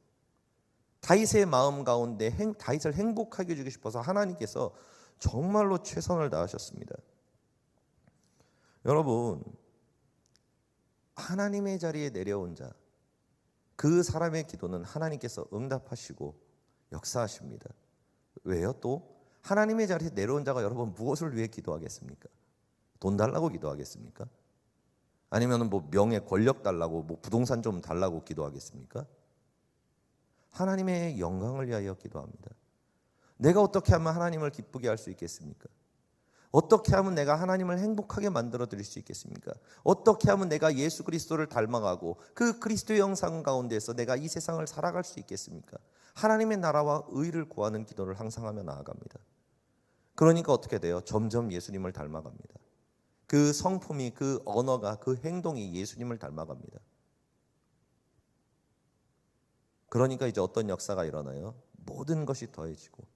다윗의 마음 가운데 다윗을 행복하게 해주고 싶어서 하나님께서 정말로 최선을 다하셨습니다. 여러분, 하나님의 자리에 내려온 자, 그 사람의 기도는 하나님께서 응답하시고 역사하십니다. 왜요? 또 하나님의 자리에 내려온 자가 여러분 무엇을 위해 기도하겠습니까? 돈 달라고 기도하겠습니까? 아니면 뭐 명예, 권력 달라고, 뭐 부동산 좀 달라고 기도하겠습니까? 하나님의 영광을 위하여 기도합니다. 내가 어떻게 하면 하나님을 기쁘게 할 수 있겠습니까? 어떻게 하면 내가 하나님을 행복하게 만들어 드릴 수 있겠습니까? 어떻게 하면 내가 예수 그리스도를 닮아가고 그 그리스도의 형상 가운데서 내가 이 세상을 살아갈 수 있겠습니까? 하나님의 나라와 의를 구하는 기도를 항상 하며 나아갑니다. 그러니까 어떻게 돼요? 점점 예수님을 닮아갑니다. 그 성품이, 그 언어가, 그 행동이 예수님을 닮아갑니다. 그러니까 이제 어떤 역사가 일어나요? 모든 것이 더해지고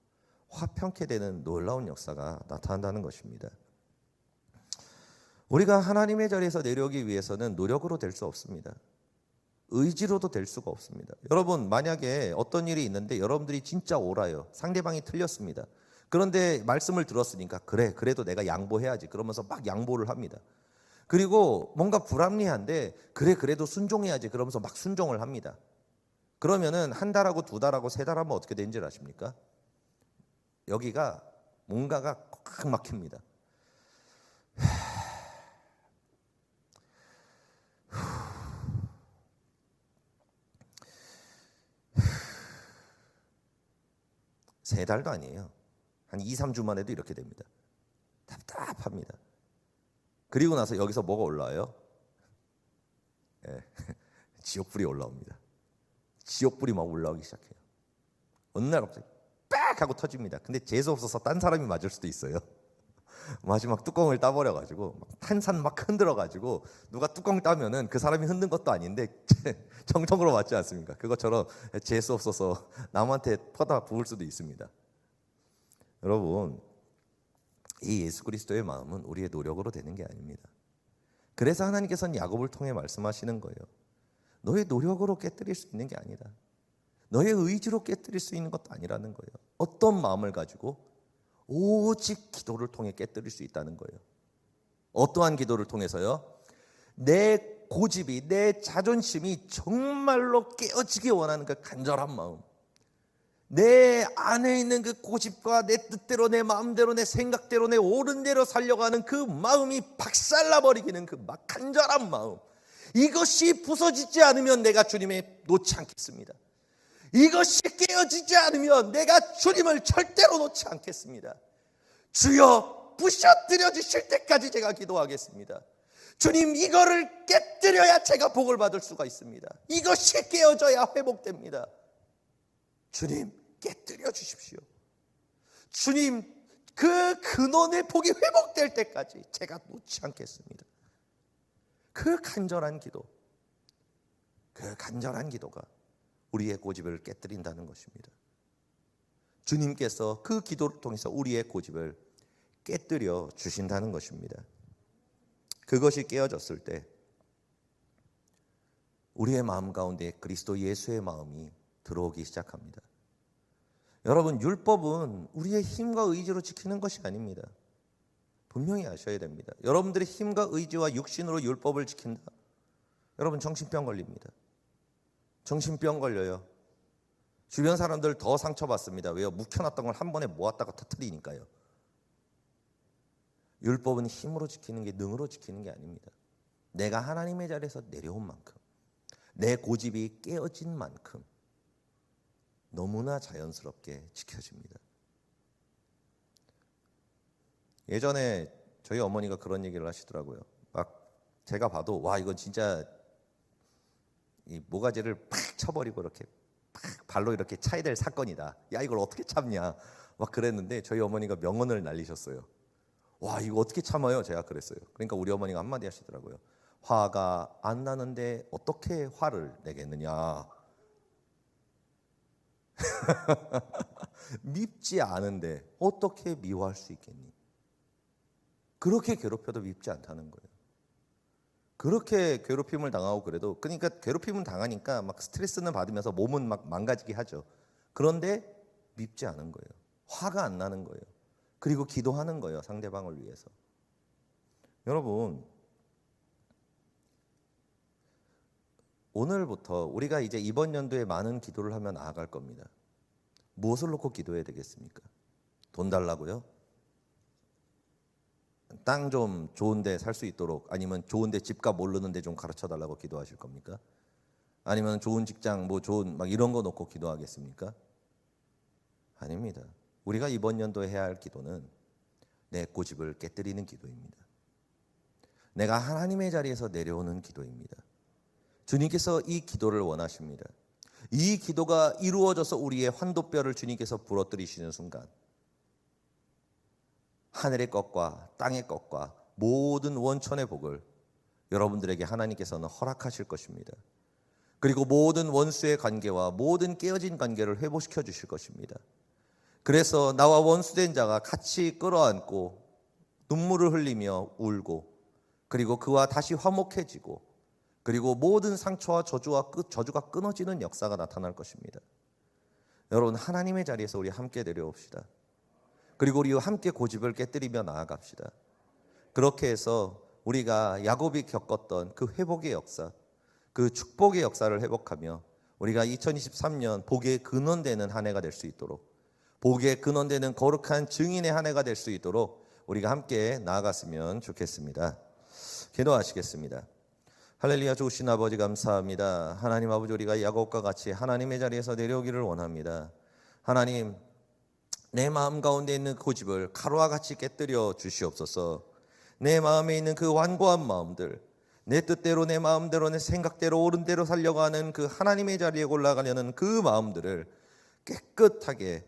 화평케 되는 놀라운 역사가 나타난다는 것입니다. 우리가 하나님의 자리에서 내려오기 위해서는 노력으로 될 수 없습니다. 의지로도 될 수가 없습니다. 여러분, 만약에 어떤 일이 있는데 여러분들이 진짜 옳아요. 상대방이 틀렸습니다. 그런데 말씀을 들었으니까 그래도 내가 양보해야지 그러면서 막 양보를 합니다. 그리고 뭔가 불합리한데 그래도 순종해야지 그러면서 막 순종을 합니다. 그러면은 한 달하고 두 달하고 세 달 하면 어떻게 되는지 아십니까? 여기가 뭔가가 꽉 막힙니다. 세 달도 아니에요. 한 2, 3주만 해도 이렇게 됩니다. 답답합니다. 그리고 나서 여기서 뭐가 올라와요? 지옥불이 올라옵니다. 지옥불이 막 올라오기 시작해요. 어느 날 갑자기 빡 하고 터집니다. 근데 재수 없어서 딴 사람이 맞을 수도 있어요. 마지막 뚜껑을 따버려가지고 탄산 막 흔들어가지고 누가 뚜껑 따면은 그 사람이 흔든 것도 아닌데 정통으로 맞지 않습니까? 그것처럼 재수 없어서 남한테 퍼다 부을 수도 있습니다. 여러분, 이 예수 그리스도의 마음은 우리의 노력으로 되는 게 아닙니다. 그래서 하나님께서는 야곱을 통해 말씀하시는 거예요. 너의 노력으로 깨뜨릴 수 있는 게 아니다. 너의 의지로 깨뜨릴 수 있는 것도 아니라는 거예요. 어떤 마음을 가지고? 오직 기도를 통해 깨뜨릴 수 있다는 거예요. 어떠한 기도를 통해서요? 내 고집이, 내 자존심이 정말로 깨어지기 원하는 그 간절한 마음, 내 안에 있는 그 고집과 내 뜻대로, 내 마음대로, 내 생각대로, 내 옳은 대로 살려가는 그 마음이 박살나버리기는 그 간절한 마음, 이것이 부서지지 않으면 내가 주님에 놓지 않겠습니다. 이것이 깨어지지 않으면 내가 주님을 절대로 놓지 않겠습니다. 주여, 부셔뜨려 주실 때까지 제가 기도하겠습니다. 주님, 이거를 깨뜨려야 제가 복을 받을 수가 있습니다. 이것이 깨어져야 회복됩니다. 주님, 깨뜨려 주십시오. 주님, 그 근원의 복이 회복될 때까지 제가 놓지 않겠습니다. 그 간절한 기도가 우리의 고집을 깨뜨린다는 것입니다. 주님께서 그 기도를 통해서 우리의 고집을 깨뜨려 주신다는 것입니다. 그것이 깨어졌을 때 우리의 마음 가운데 그리스도 예수의 마음이 들어오기 시작합니다. 여러분, 율법은 우리의 힘과 의지로 지키는 것이 아닙니다. 분명히 아셔야 됩니다. 여러분들의 힘과 의지와 육신으로 율법을 지킨다, 여러분 정신병 걸립니다. 정신병 걸려요. 주변 사람들 더 상처받습니다. 왜요? 묵혀놨던 걸 한 번에 모았다가 터뜨리니까요. 율법은 힘으로 지키는 게, 능으로 지키는 게 아닙니다. 내가 하나님의 자리에서 내려온 만큼, 내 고집이 깨어진 만큼 너무나 자연스럽게 지켜집니다. 예전에 저희 어머니가 그런 얘기를 하시더라고요. 막 제가 봐도 와, 이건 진짜 이 모가지를 팍 쳐버리고 이렇게 팍 발로 이렇게 차야 될 사건이다. 야, 이걸 어떻게 참냐. 막 그랬는데 저희 어머니가 명언을 날리셨어요. 와, 이거 어떻게 참아요? 제가 그랬어요. 그러니까 우리 어머니가 한마디 하시더라고요. 화가 안 나는데 어떻게 화를 내겠느냐. 밉지 않은데 어떻게 미워할 수 있겠니? 그렇게 괴롭혀도 밉지 않다는 거예요. 그렇게 괴롭힘을 당하고 그래도, 그러니까 괴롭힘을 당하니까 막 스트레스는 받으면서 몸은 막 망가지게 하죠. 그런데 밉지 않은 거예요. 화가 안 나는 거예요. 그리고 기도하는 거예요. 상대방을 위해서. 여러분, 오늘부터 우리가 이제 이번 연도에 많은 기도를 하며 나아갈 겁니다. 무엇을 놓고 기도해야 되겠습니까? 돈 달라고요? 땅 좀 좋은 데 살 수 있도록, 아니면 좋은 데 집값 오르는 데 좀 가르쳐 달라고 기도하실 겁니까? 아니면 좋은 직장, 뭐 좋은 막 이런 거 놓고 기도하겠습니까? 아닙니다. 우리가 이번 연도에 해야 할 기도는 내 고집을 깨뜨리는 기도입니다. 내가 하나님의 자리에서 내려오는 기도입니다. 주님께서 이 기도를 원하십니다. 이 기도가 이루어져서 우리의 환도뼈를 주님께서 부러뜨리시는 순간, 하늘의 것과 땅의 것과 모든 원천의 복을 여러분들에게 하나님께서는 허락하실 것입니다. 그리고 모든 원수의 관계와 모든 깨어진 관계를 회복시켜 주실 것입니다. 그래서 나와 원수된 자가 같이 끌어안고 눈물을 흘리며 울고, 그리고 그와 다시 화목해지고, 그리고 모든 상처와 저주가 끊어지는 역사가 나타날 것입니다. 여러분, 하나님의 자리에서 우리 함께 내려옵시다. 그리고 우리 함께 고집을 깨뜨리며 나아갑시다. 그렇게 해서 우리가 야곱이 겪었던 그 회복의 역사, 그 축복의 역사를 회복하며 우리가 2023년 복의 근원되는 한 해가 될 수 있도록, 복의 근원되는 거룩한 증인의 한 해가 될 수 있도록 우리가 함께 나아갔으면 좋겠습니다. 기도하시겠습니다. 할렐루야. 좋으신 아버지 감사합니다. 하나님 아버지, 우리가 야곱과 같이 하나님의 자리에서 내려오기를 원합니다. 하나님, 내 마음 가운데 있는 고집을 가루와 같이 깨뜨려 주시옵소서. 내 마음에 있는 그 완고한 마음들, 내 뜻대로 내 마음대로 내 생각대로 옳은 대로 살려고 하는 그 하나님의 자리에 올라가려는 그 마음들을 깨끗하게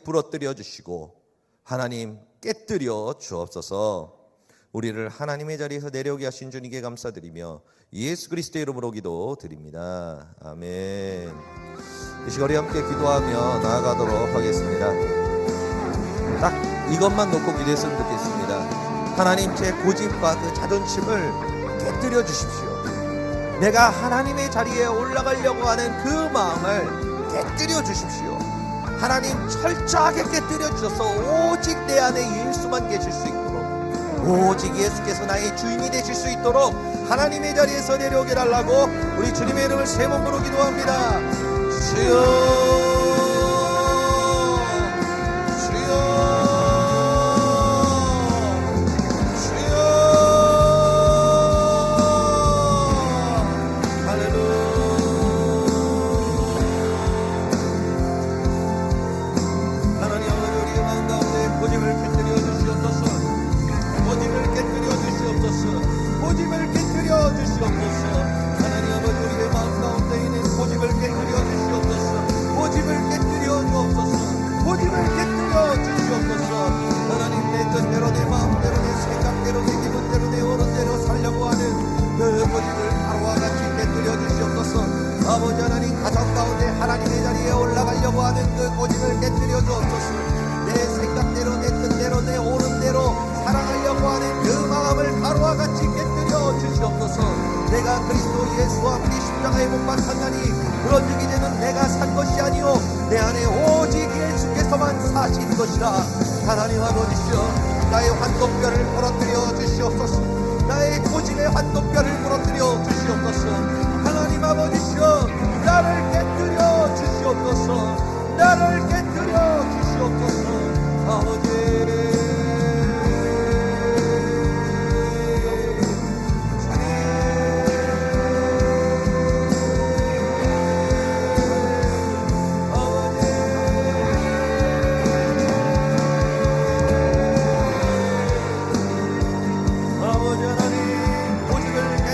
부러뜨려 주시고 하나님 깨뜨려 주옵소서. 우리를 하나님의 자리에서 내려오게 하신 주님께 감사드리며 예수 그리스도의 이름으로 기도드립니다. 아멘. 이 시간에 함께 기도하며 나아가도록 하겠습니다. 딱 이것만 놓고 기도했으면 좋겠습니다. 하나님, 제 고집과 그 자존심을 깨뜨려 주십시오. 내가 하나님의 자리에 올라가려고 하는 그 마음을 깨뜨려 주십시오. 하나님, 철저하게 깨뜨려 주셔서 오직 내 안에 예수만 계실 수 있도록, 오직 예수께서 나의 주인이 되실 수 있도록 하나님의 자리에서 내려오게 달라고 우리 주님의 이름을 세 번 부르 기도합니다. 주여, 주여, 주여. 할렐루야. 하나님 아버지, 우리의 마음 가운데 고집을 깨뜨려 주시옵소서. 고집을 깨뜨려 주시옵소서. 고집을 깨뜨려 주시옵소서. 하나님 아버지, 우리의 마음 가운데 있는 고집을 깨뜨려 주시옵소서. 고집을 깨뜨려 주옵소서. 고집을 깨뜨려 주시옵소서. 하나님, 내 뜻대로 내 마음대로 내 생각대로 내 기분대로 내 오른대로 살려고 하는 그 고집을 바로와 같이 깨뜨려 주시옵소서. 아버지 하나님, 가정 가운데 하나님의 자리에 올라가려고 하는 그 고집을 깨뜨려 주옵소서. 내 생각대로 내 뜻대로 내 오른대로 사랑하려고 하는 그 마음을 바로와 같이 깨뜨려 주시옵소서. 내가 그리스도 예수와 함께 십자가에 못 박혔나니 그런즉 이제는 내가 산 것이 아니요 내 안에 오직 예수께서만 사신 것이라. 하나님 아버지시여, 나의 환도뼈를 부러뜨려 주시옵소서. 나의 고집의 환도뼈를 부러뜨려 주시옵소서. 하나님 아버지시여, 나를 깨뜨려 주시옵소서. 나를 깨뜨려 주시옵소서. 아버지, 아버지 하나님, 고집을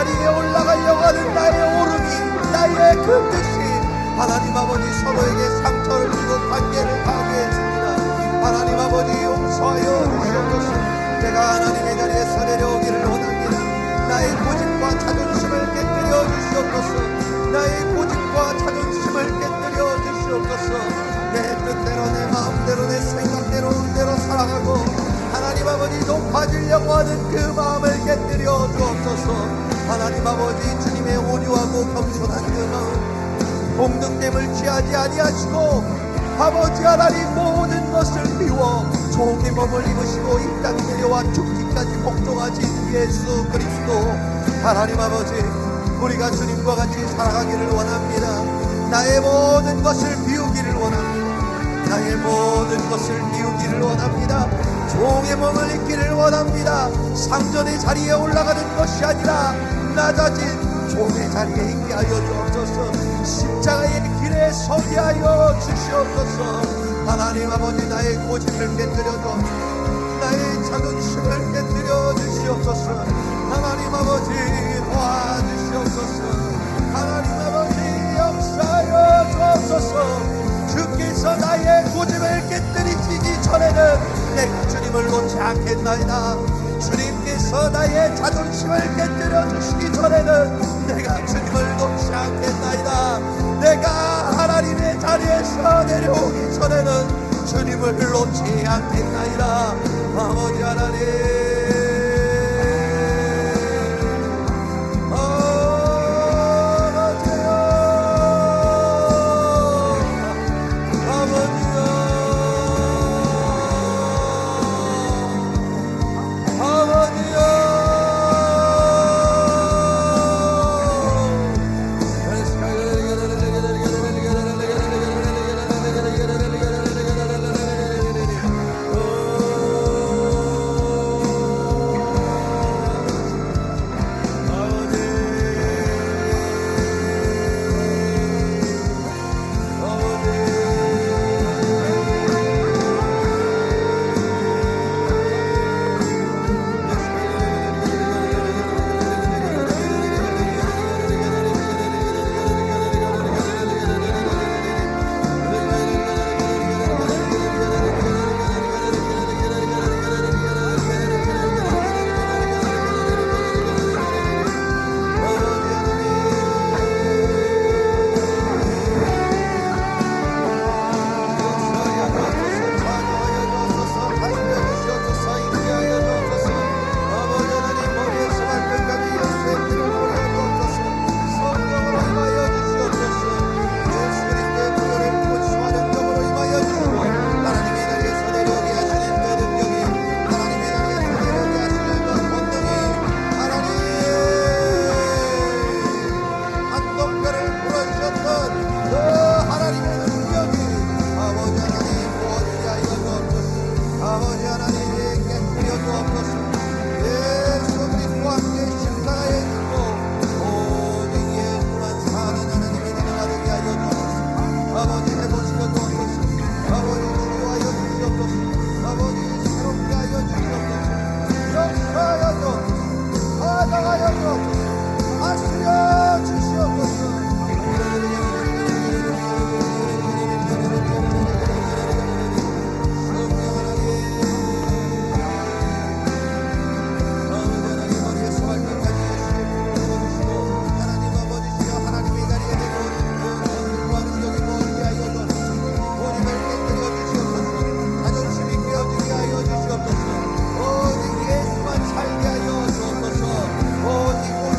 자리에 올라가려고 하는 나의 오름이, 나의 그 뜻이 하나님 아버지 서로에게 상처를 주고 관계를 파괴했습니다. 하나님 아버지 용서하여 주시옵소서. 내가 하나님의 자리에서 내려오기를 원합니다. 나의 고집과 자존심을 깨뜨려 주시옵소서. 나의 고집과 자존심을 깨뜨려 주시옵소서. 내 뜻대로 내 마음대로 내 생각대로 음대로 살아가고 하나님 아버지 높아지려고 하는 그 마음을 깨뜨려 주옵소서. 하나님 아버지 주님의 온유하고 겸손한 그 마음, 공덕됨을 취하지 아니하시고 아버지 하나님 모든 것을 비워 종의 몸을 입으시고 이 땅 내려와 죽기까지 복종하신 예수 그리스도. 하나님 아버지 우리가 주님과 같이 살아가기를 원합니다. 나의 모든 것을 비우기를 원합니다. 나의 모든 것을 비우기를 원합니다. 종의 몸을 입기를 원합니다. 상전의 자리에 올라가는 것이 아니라 낮아진 종의 자리에 있게 하여 주옵소서. 십자가의 길에 서게 하여 주시옵소서. 하나님 아버지 나의 고집을 깨뜨려 주옵소서. 나의 자존심을 깨뜨려 주시옵소서. 하나님 아버지 도와주시옵소서. 하나님 아버지 역사하여 주옵소서. 주께서 나의 고집을 깨뜨리시기 전에는 내가 주님을 놓지 않겠나이다. 주님께서 나의 자존심을 깨뜨려 주시기 전에는 내가 주님을 놓지 않겠나이다. 내가 하나님의 자리에서 내려오기 전에는 주님을 놓지 않겠나이다. 아버지 하나님, 오직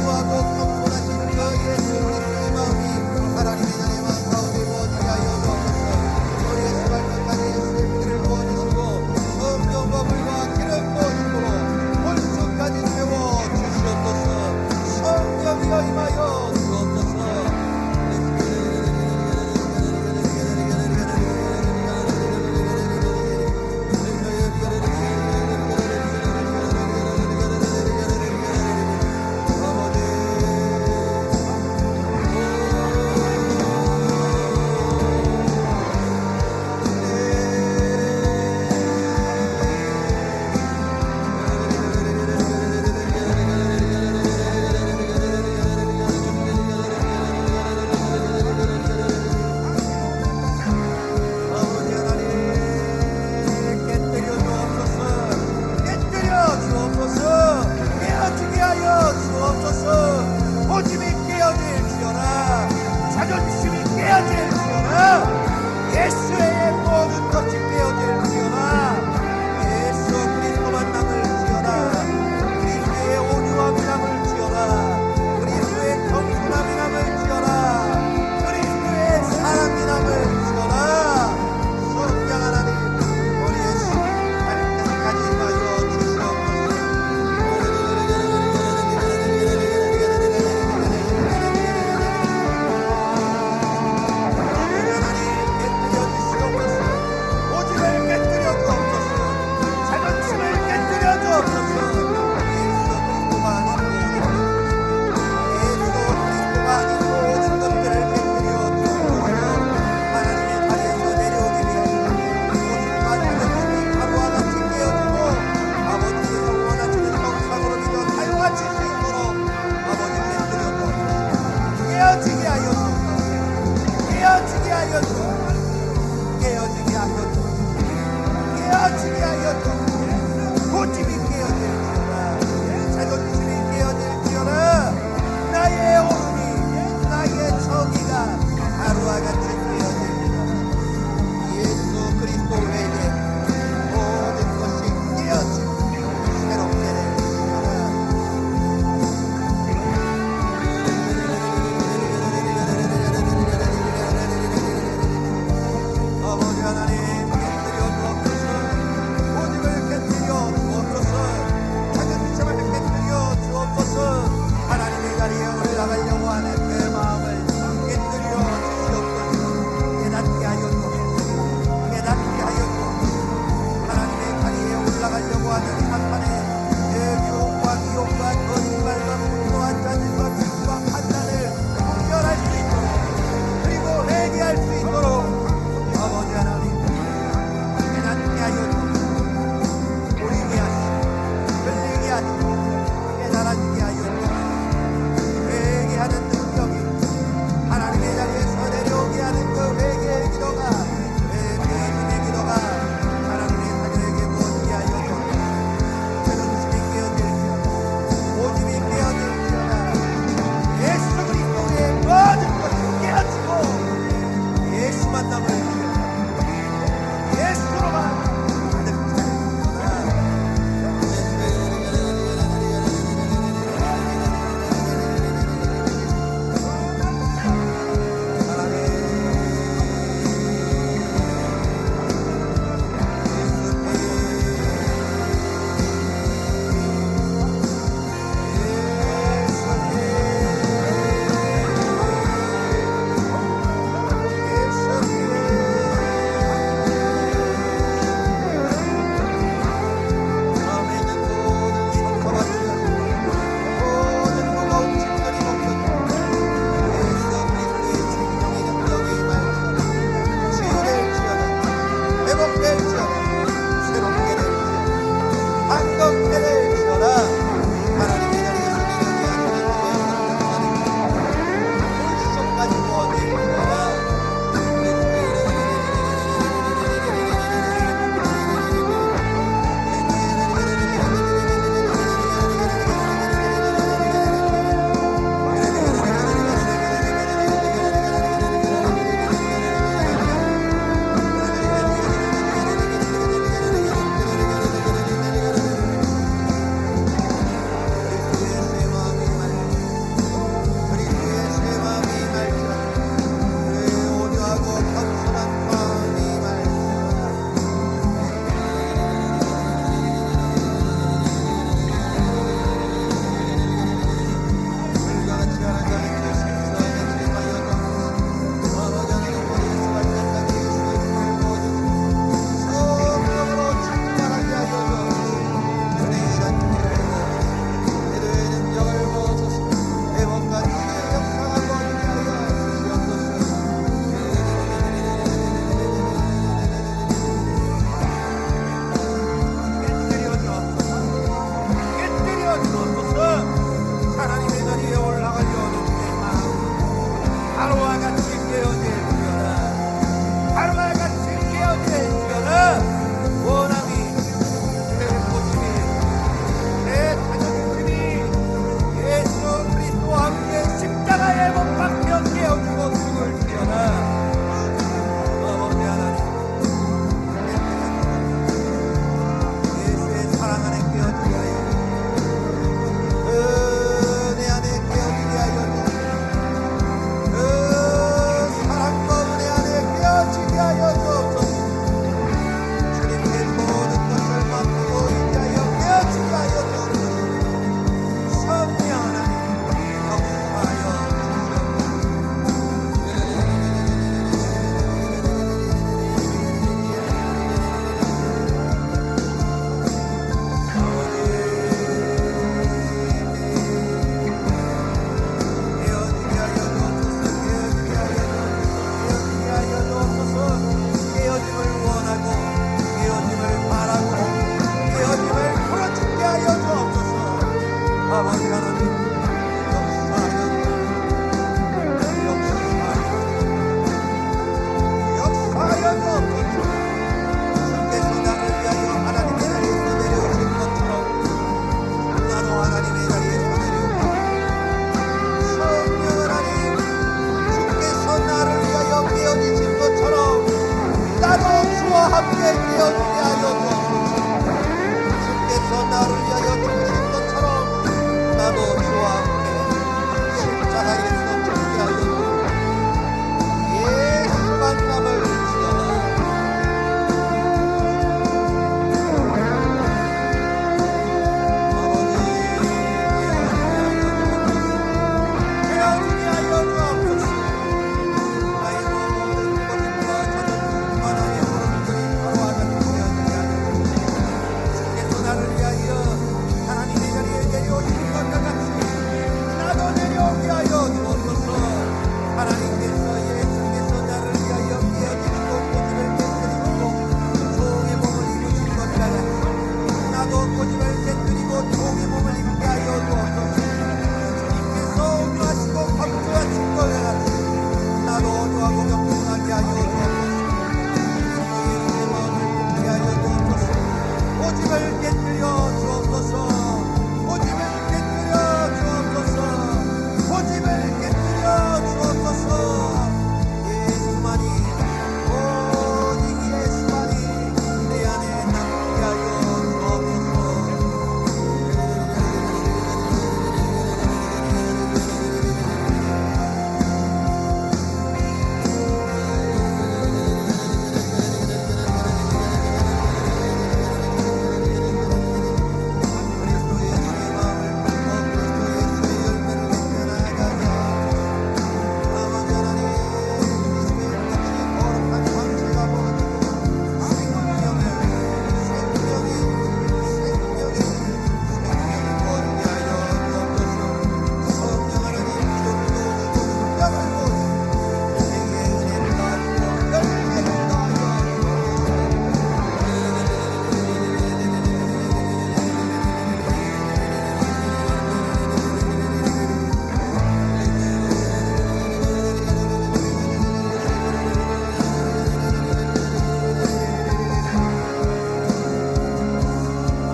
아버지 하나님 역사하여 주께서 나를 위하여 하나님의 자리에서 내려오신 것처럼 나도 하나님의 자리에서 내려오고 성령 하나님 주께서 나를 위하여 깨어지신 것처럼 나도 주와 함께 깨어지게 하여 주옵소서. 주께서 나를 위하여 죽으신 것처럼 나도 주와 함께 십자가에서 죽게 하여 주옵소서. 예수만 남을 지어라. 아버지 깨어지게 하여 주옵소서. 나의 모든 거짓과 자존심과 나의 모든 바로 하나님께 하게 하여 주께서 나를 위하여 하나님의 자리에 내려오신 것과 같이 나도 내려오게 하여 주옵소서. 하나님께서 예수께서 나를 위하여 깨어지시고 고집을 깨뜨리시고 종의 몸을 입으신 것과 같이 나도 고집을 깨뜨리고 종의 몸을 입게 하여 주옵소서. 주님께서 온유하시고 감수하신 것과 같이 나도 온유하고 겸손하게 하여 주옵소서. 예수의 마음을 품게 하여 주옵소서. 고집을 깨뜨려 주옵소서. 고집을 깨뜨려 주옵소서. 고집을 깨뜨려 주옵소서. 예수만이 오직 예수만이 내 안에 남게 하여 주옵소서. 그리스도 예수의 마음을 품고 그리스도 예수의 열매를 맺게 나아가자. 아버지 하나님 예수의 빛이 거룩한 광채가 보여지고 생명이 부어지게 하여 주옵소서. 성령 하나님 기름도 주고 능력을 부으시고 생의 은혜를 더하시고 열매를 더하여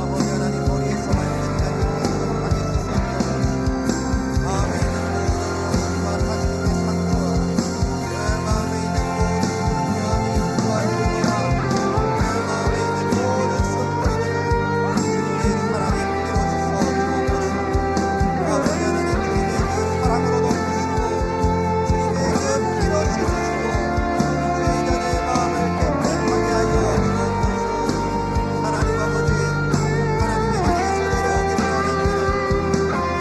아버지 하나님 머리에서 발끝까지 깨끗하게 씻어주옵소서. 마음에 있는 모든 사실의 상처와 내 마음에 있는 모든 마음이 용서하시리라. 내 마음에 있는 모든 쓴뿌리들을 주님의 사랑의 그대로 씻어주옵소서. 아버지 하나님 주님의 그 사랑으로 덮으시고 주님의 그 피로 씻으시고 죄인의 마음을 깨끗하게 하여 주옵소서. 하나님 아버지 하나님의 자리에서 내려오기를 원합니다.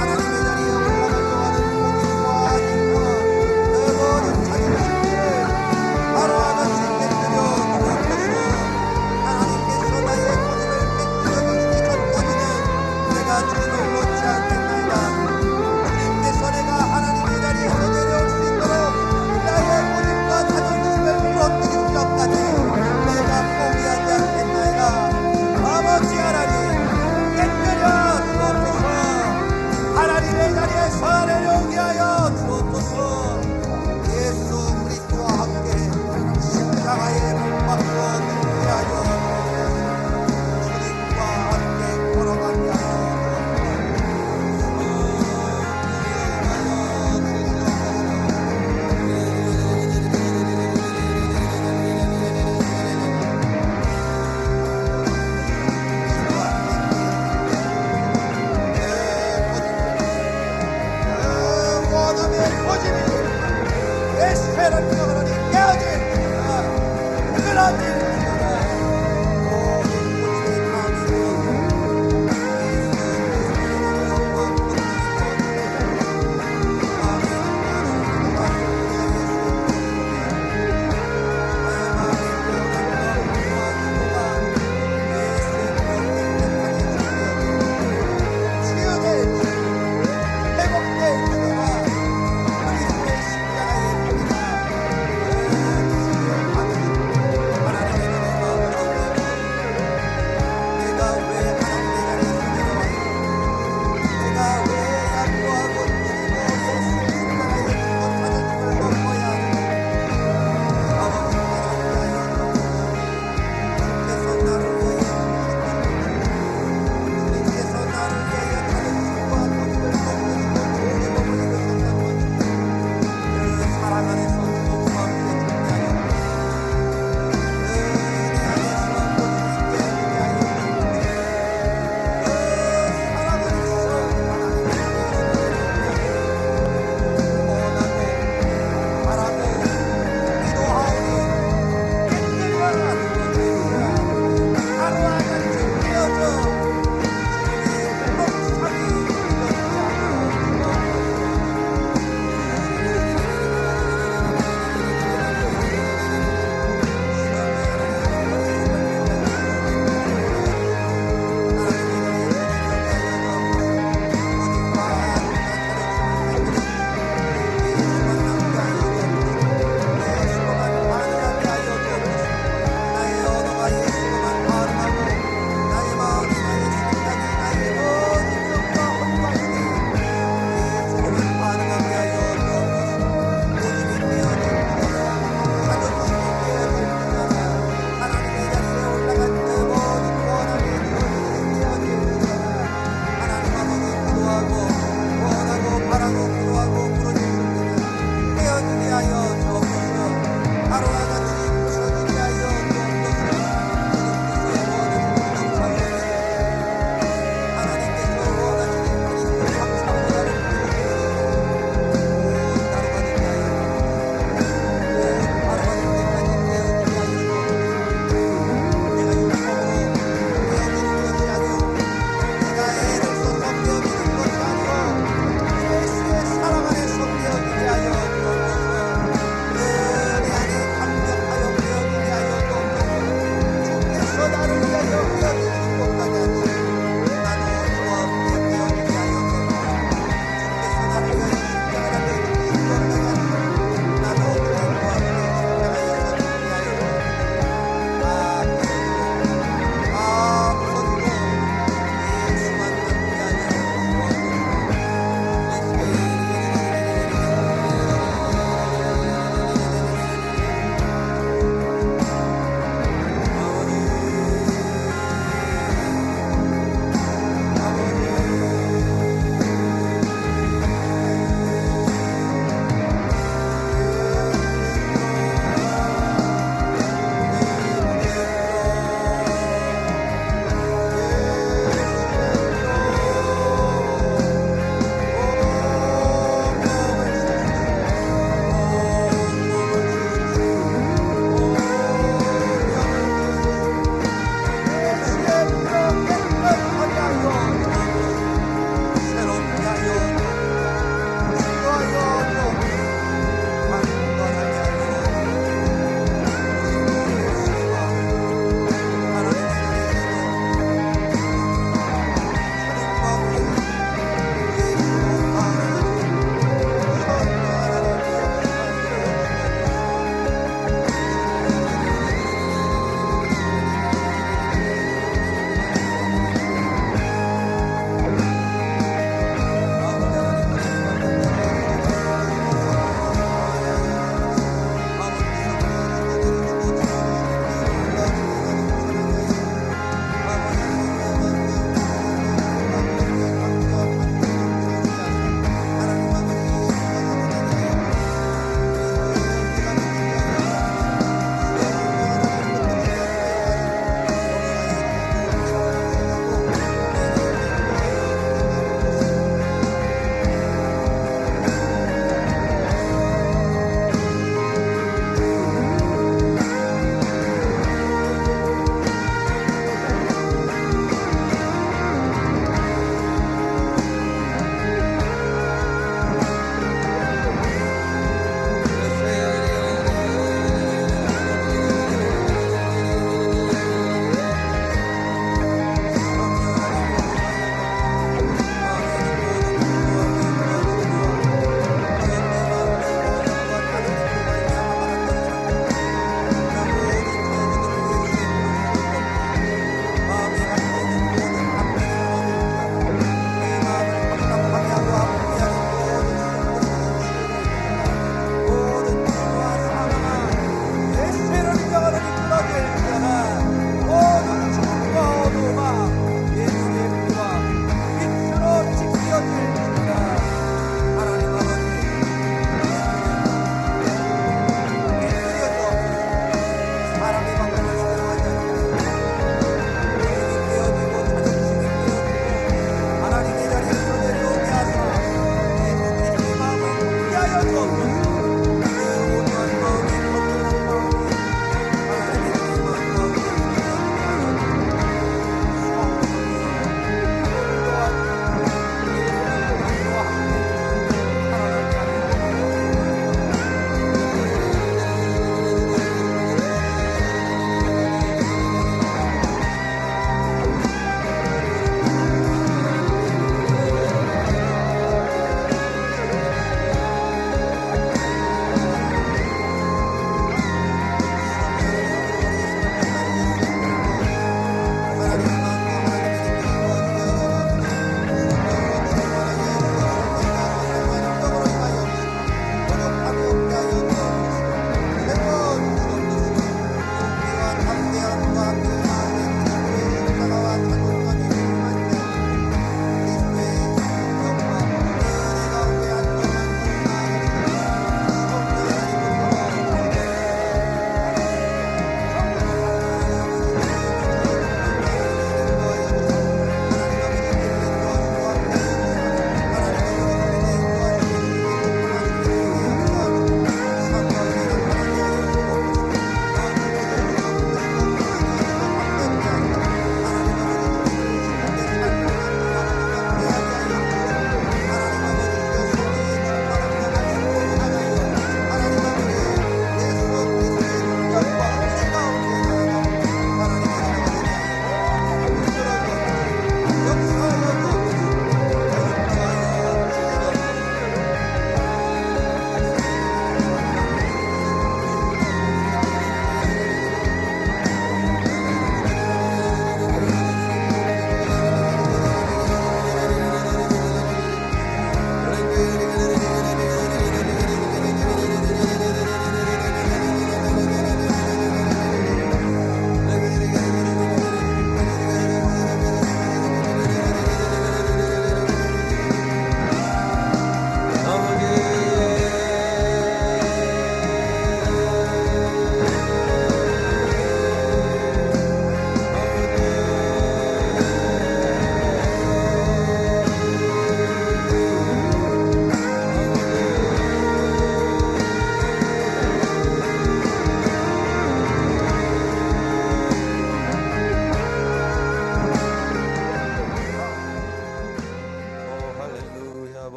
하나님의 자리에 올라가려고 하는 고집과 힘과 그 모든 자존심들을 바로 하나씩 깨뜨려 주옵소서. 하나님께서 나의 고집을 깨뜨려 주시기 전까지는 내가 주님을 놓지 않겠나이다. 주님께서 내가 하나님의 자리에서 내려올 수 있도록 나의 고집과 자존심을 무너뜨리기 전까지 내가 포기하지 않겠나이다. 아버지 하나님 깨뜨려 주옵소서. 하나님의 자리에서 내려오게 하여 주옵소서. 예수 그리스도와 함께 십자가에 못 박혀 죽게 하여 주옵소서. 주님과 함께 걸어가게 하여 원함의 고집이 에스페를 피어가니 깨어질 그러질 하나님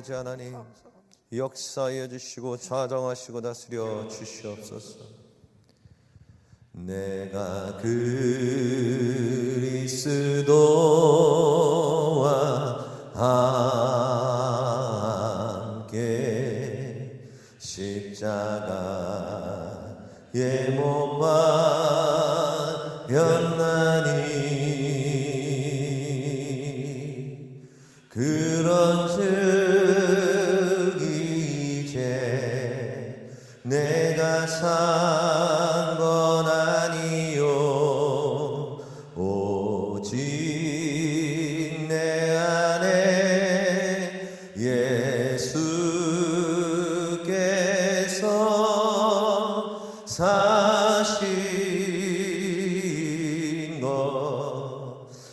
아버지 하나님 역사하여 주시고 좌정하시고 다스려 주시옵소서. 내가 그리스도와 함께 십자가에 못 박혔나니 그런즉 이제 내가 산 건 아니요 오직 내 안에 예수께서 사신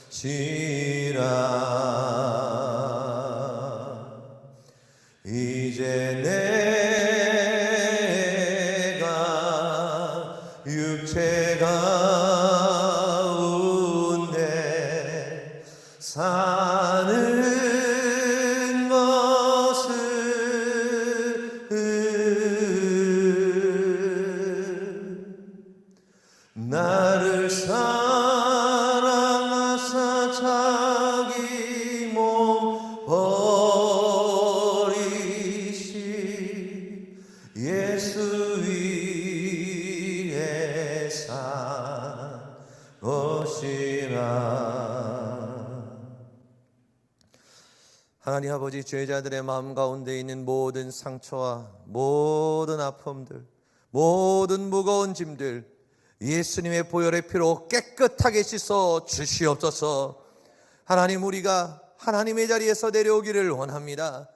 것이라. 이제 내가 육체 가운데 사는 것은 나를 사랑하사 자기 몸 버리시 예수 위에 산 것이라. 하나님 아버지, 죄자들의 마음 가운데 있는 모든 상처와 모든 아픔들, 모든 무거운 짐들 예수님의 보혈의 피로 깨끗하게 씻어 주시옵소서. 하나님, 우리가 하나님의 자리에서 내려오기를 원합니다.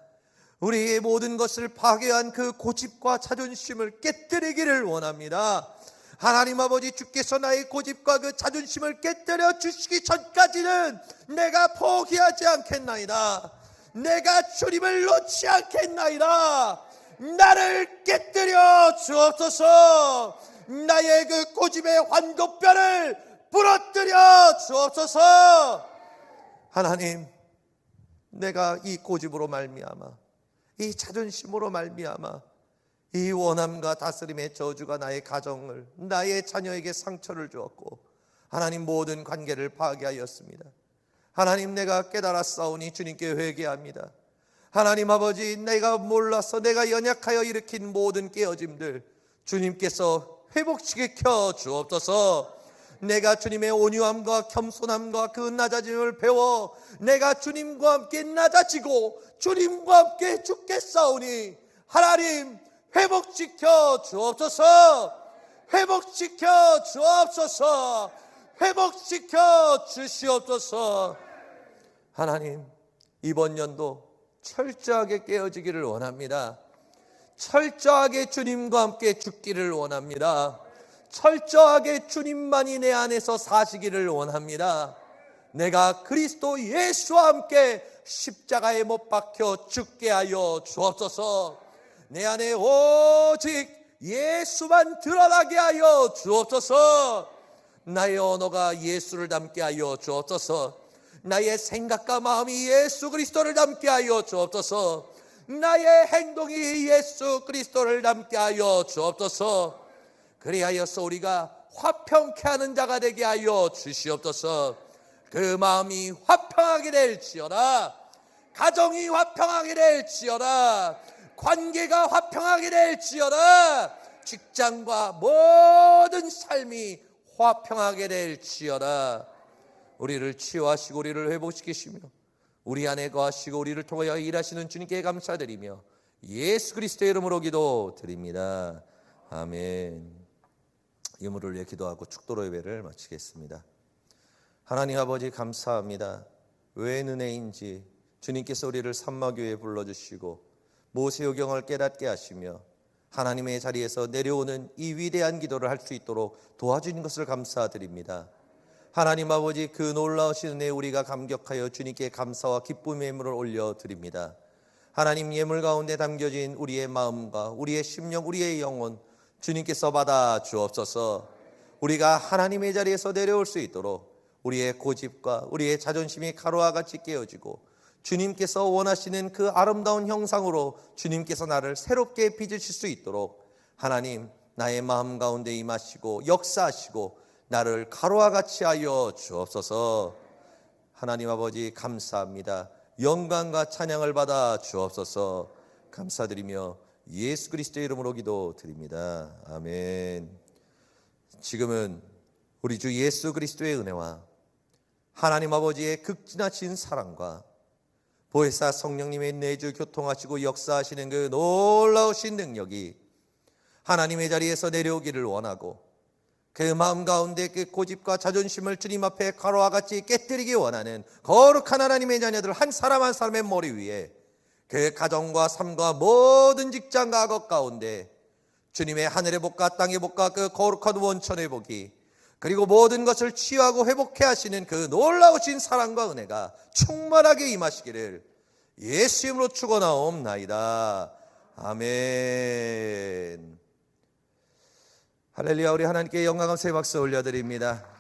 우리의 모든 것을 파괴한 그 고집과 자존심을 깨뜨리기를 원합니다. 하나님 아버지, 주께서 나의 고집과 그 자존심을 깨뜨려 주시기 전까지는 내가 포기하지 않겠나이다. 내가 주님을 놓지 않겠나이다. 나를 깨뜨려 주옵소서. 나의 그 고집의 환도뼈를 부러뜨려 주옵소서. 하나님, 내가 이 고집으로 말미암아, 이 자존심으로 말미암아 이 원함과 다스림의 저주가 나의 가정을, 나의 자녀에게 상처를 주었고 하나님 모든 관계를 파괴하였습니다. 하나님, 내가 깨달았사오니 주님께 회개합니다. 하나님 아버지, 내가 몰라서 내가 연약하여 일으킨 모든 깨어짐들 주님께서 회복시켜 주옵소서. 내가 주님의 온유함과 겸손함과 그 낮아짐을 배워 내가 주님과 함께 낮아지고 주님과 함께 죽겠사오니 하나님 회복시켜 주옵소서. 회복시켜 주옵소서. 회복시켜 주시옵소서. 하나님, 이번 연도 철저하게 깨어지기를 원합니다. 철저하게 주님과 함께 죽기를 원합니다. 철저하게 주님만이 내 안에서 사시기를 원합니다. 내가 그리스도 예수와 함께 십자가에 못 박혀 죽게 하여 주옵소서. 내 안에 오직 예수만 드러나게 하여 주옵소서. 나의 언어가 예수를 닮게 하여 주옵소서. 나의 생각과 마음이 예수 그리스도를 닮게 하여 주옵소서. 나의 행동이 예수 그리스도를 닮게 하여 주옵소서. 그리하여서 우리가 화평케 하는 자가 되게 하여 주시옵소서. 그 마음이 화평하게 될지어다. 가정이 화평하게 될지어다. 관계가 화평하게 될지어다. 직장과 모든 삶이 화평하게 될지어다. 우리를 치유하시고 우리를 회복시키시며 우리 안에 거하시고 우리를 통하여 일하시는 주님께 감사드리며 예수 그리스도의 이름으로 기도드립니다. 아멘. 유물을 위해 기도하고 축도로 예배를 마치겠습니다. 하나님 아버지, 감사합니다. 왜 은혜인지 주님께서 우리를 산마교회에 불러주시고 모세오경을 깨닫게 하시며 하나님의 자리에서 내려오는 이 위대한 기도를 할 수 있도록 도와주신 것을 감사드립니다. 하나님 아버지, 그 놀라우신 은혜에 우리가 감격하여 주님께 감사와 기쁨의 예물을 올려드립니다. 하나님, 예물 가운데 담겨진 우리의 마음과 우리의 심령, 우리의 영혼 주님께서 받아 주옵소서. 우리가 하나님의 자리에서 내려올 수 있도록 우리의 고집과 우리의 자존심이 가루와 같이 깨어지고 주님께서 원하시는 그 아름다운 형상으로 주님께서 나를 새롭게 빚으실 수 있도록 하나님 나의 마음 가운데 임하시고 역사하시고 나를 가루와 같이 하여 주옵소서. 하나님 아버지 감사합니다. 영광과 찬양을 받아 주옵소서. 감사드리며 예수 그리스도의 이름으로 기도드립니다. 아멘. 지금은 우리 주 예수 그리스도의 은혜와 하나님 아버지의 극진하신 사랑과 보혜사 성령님의 내주 교통하시고 역사하시는 그 놀라우신 능력이 하나님의 자리에서 내려오기를 원하고 그 마음 가운데 그 고집과 자존심을 주님 앞에 가루와 같이 깨뜨리기 원하는 거룩한 하나님의 자녀들 한 사람 한 사람의 머리 위에 그 가정과 삶과 모든 직장과 것 가운데 주님의 하늘의 복과 땅의 복과 그 거룩한 원천의 복이 그리고 모든 것을 치유하고 회복해 하시는 그 놀라우신 사랑과 은혜가 충만하게 임하시기를 예수 이름으로 축원하옵나이다. 아멘. 할렐루야. 우리 하나님께 영광 감사의 박수 올려드립니다.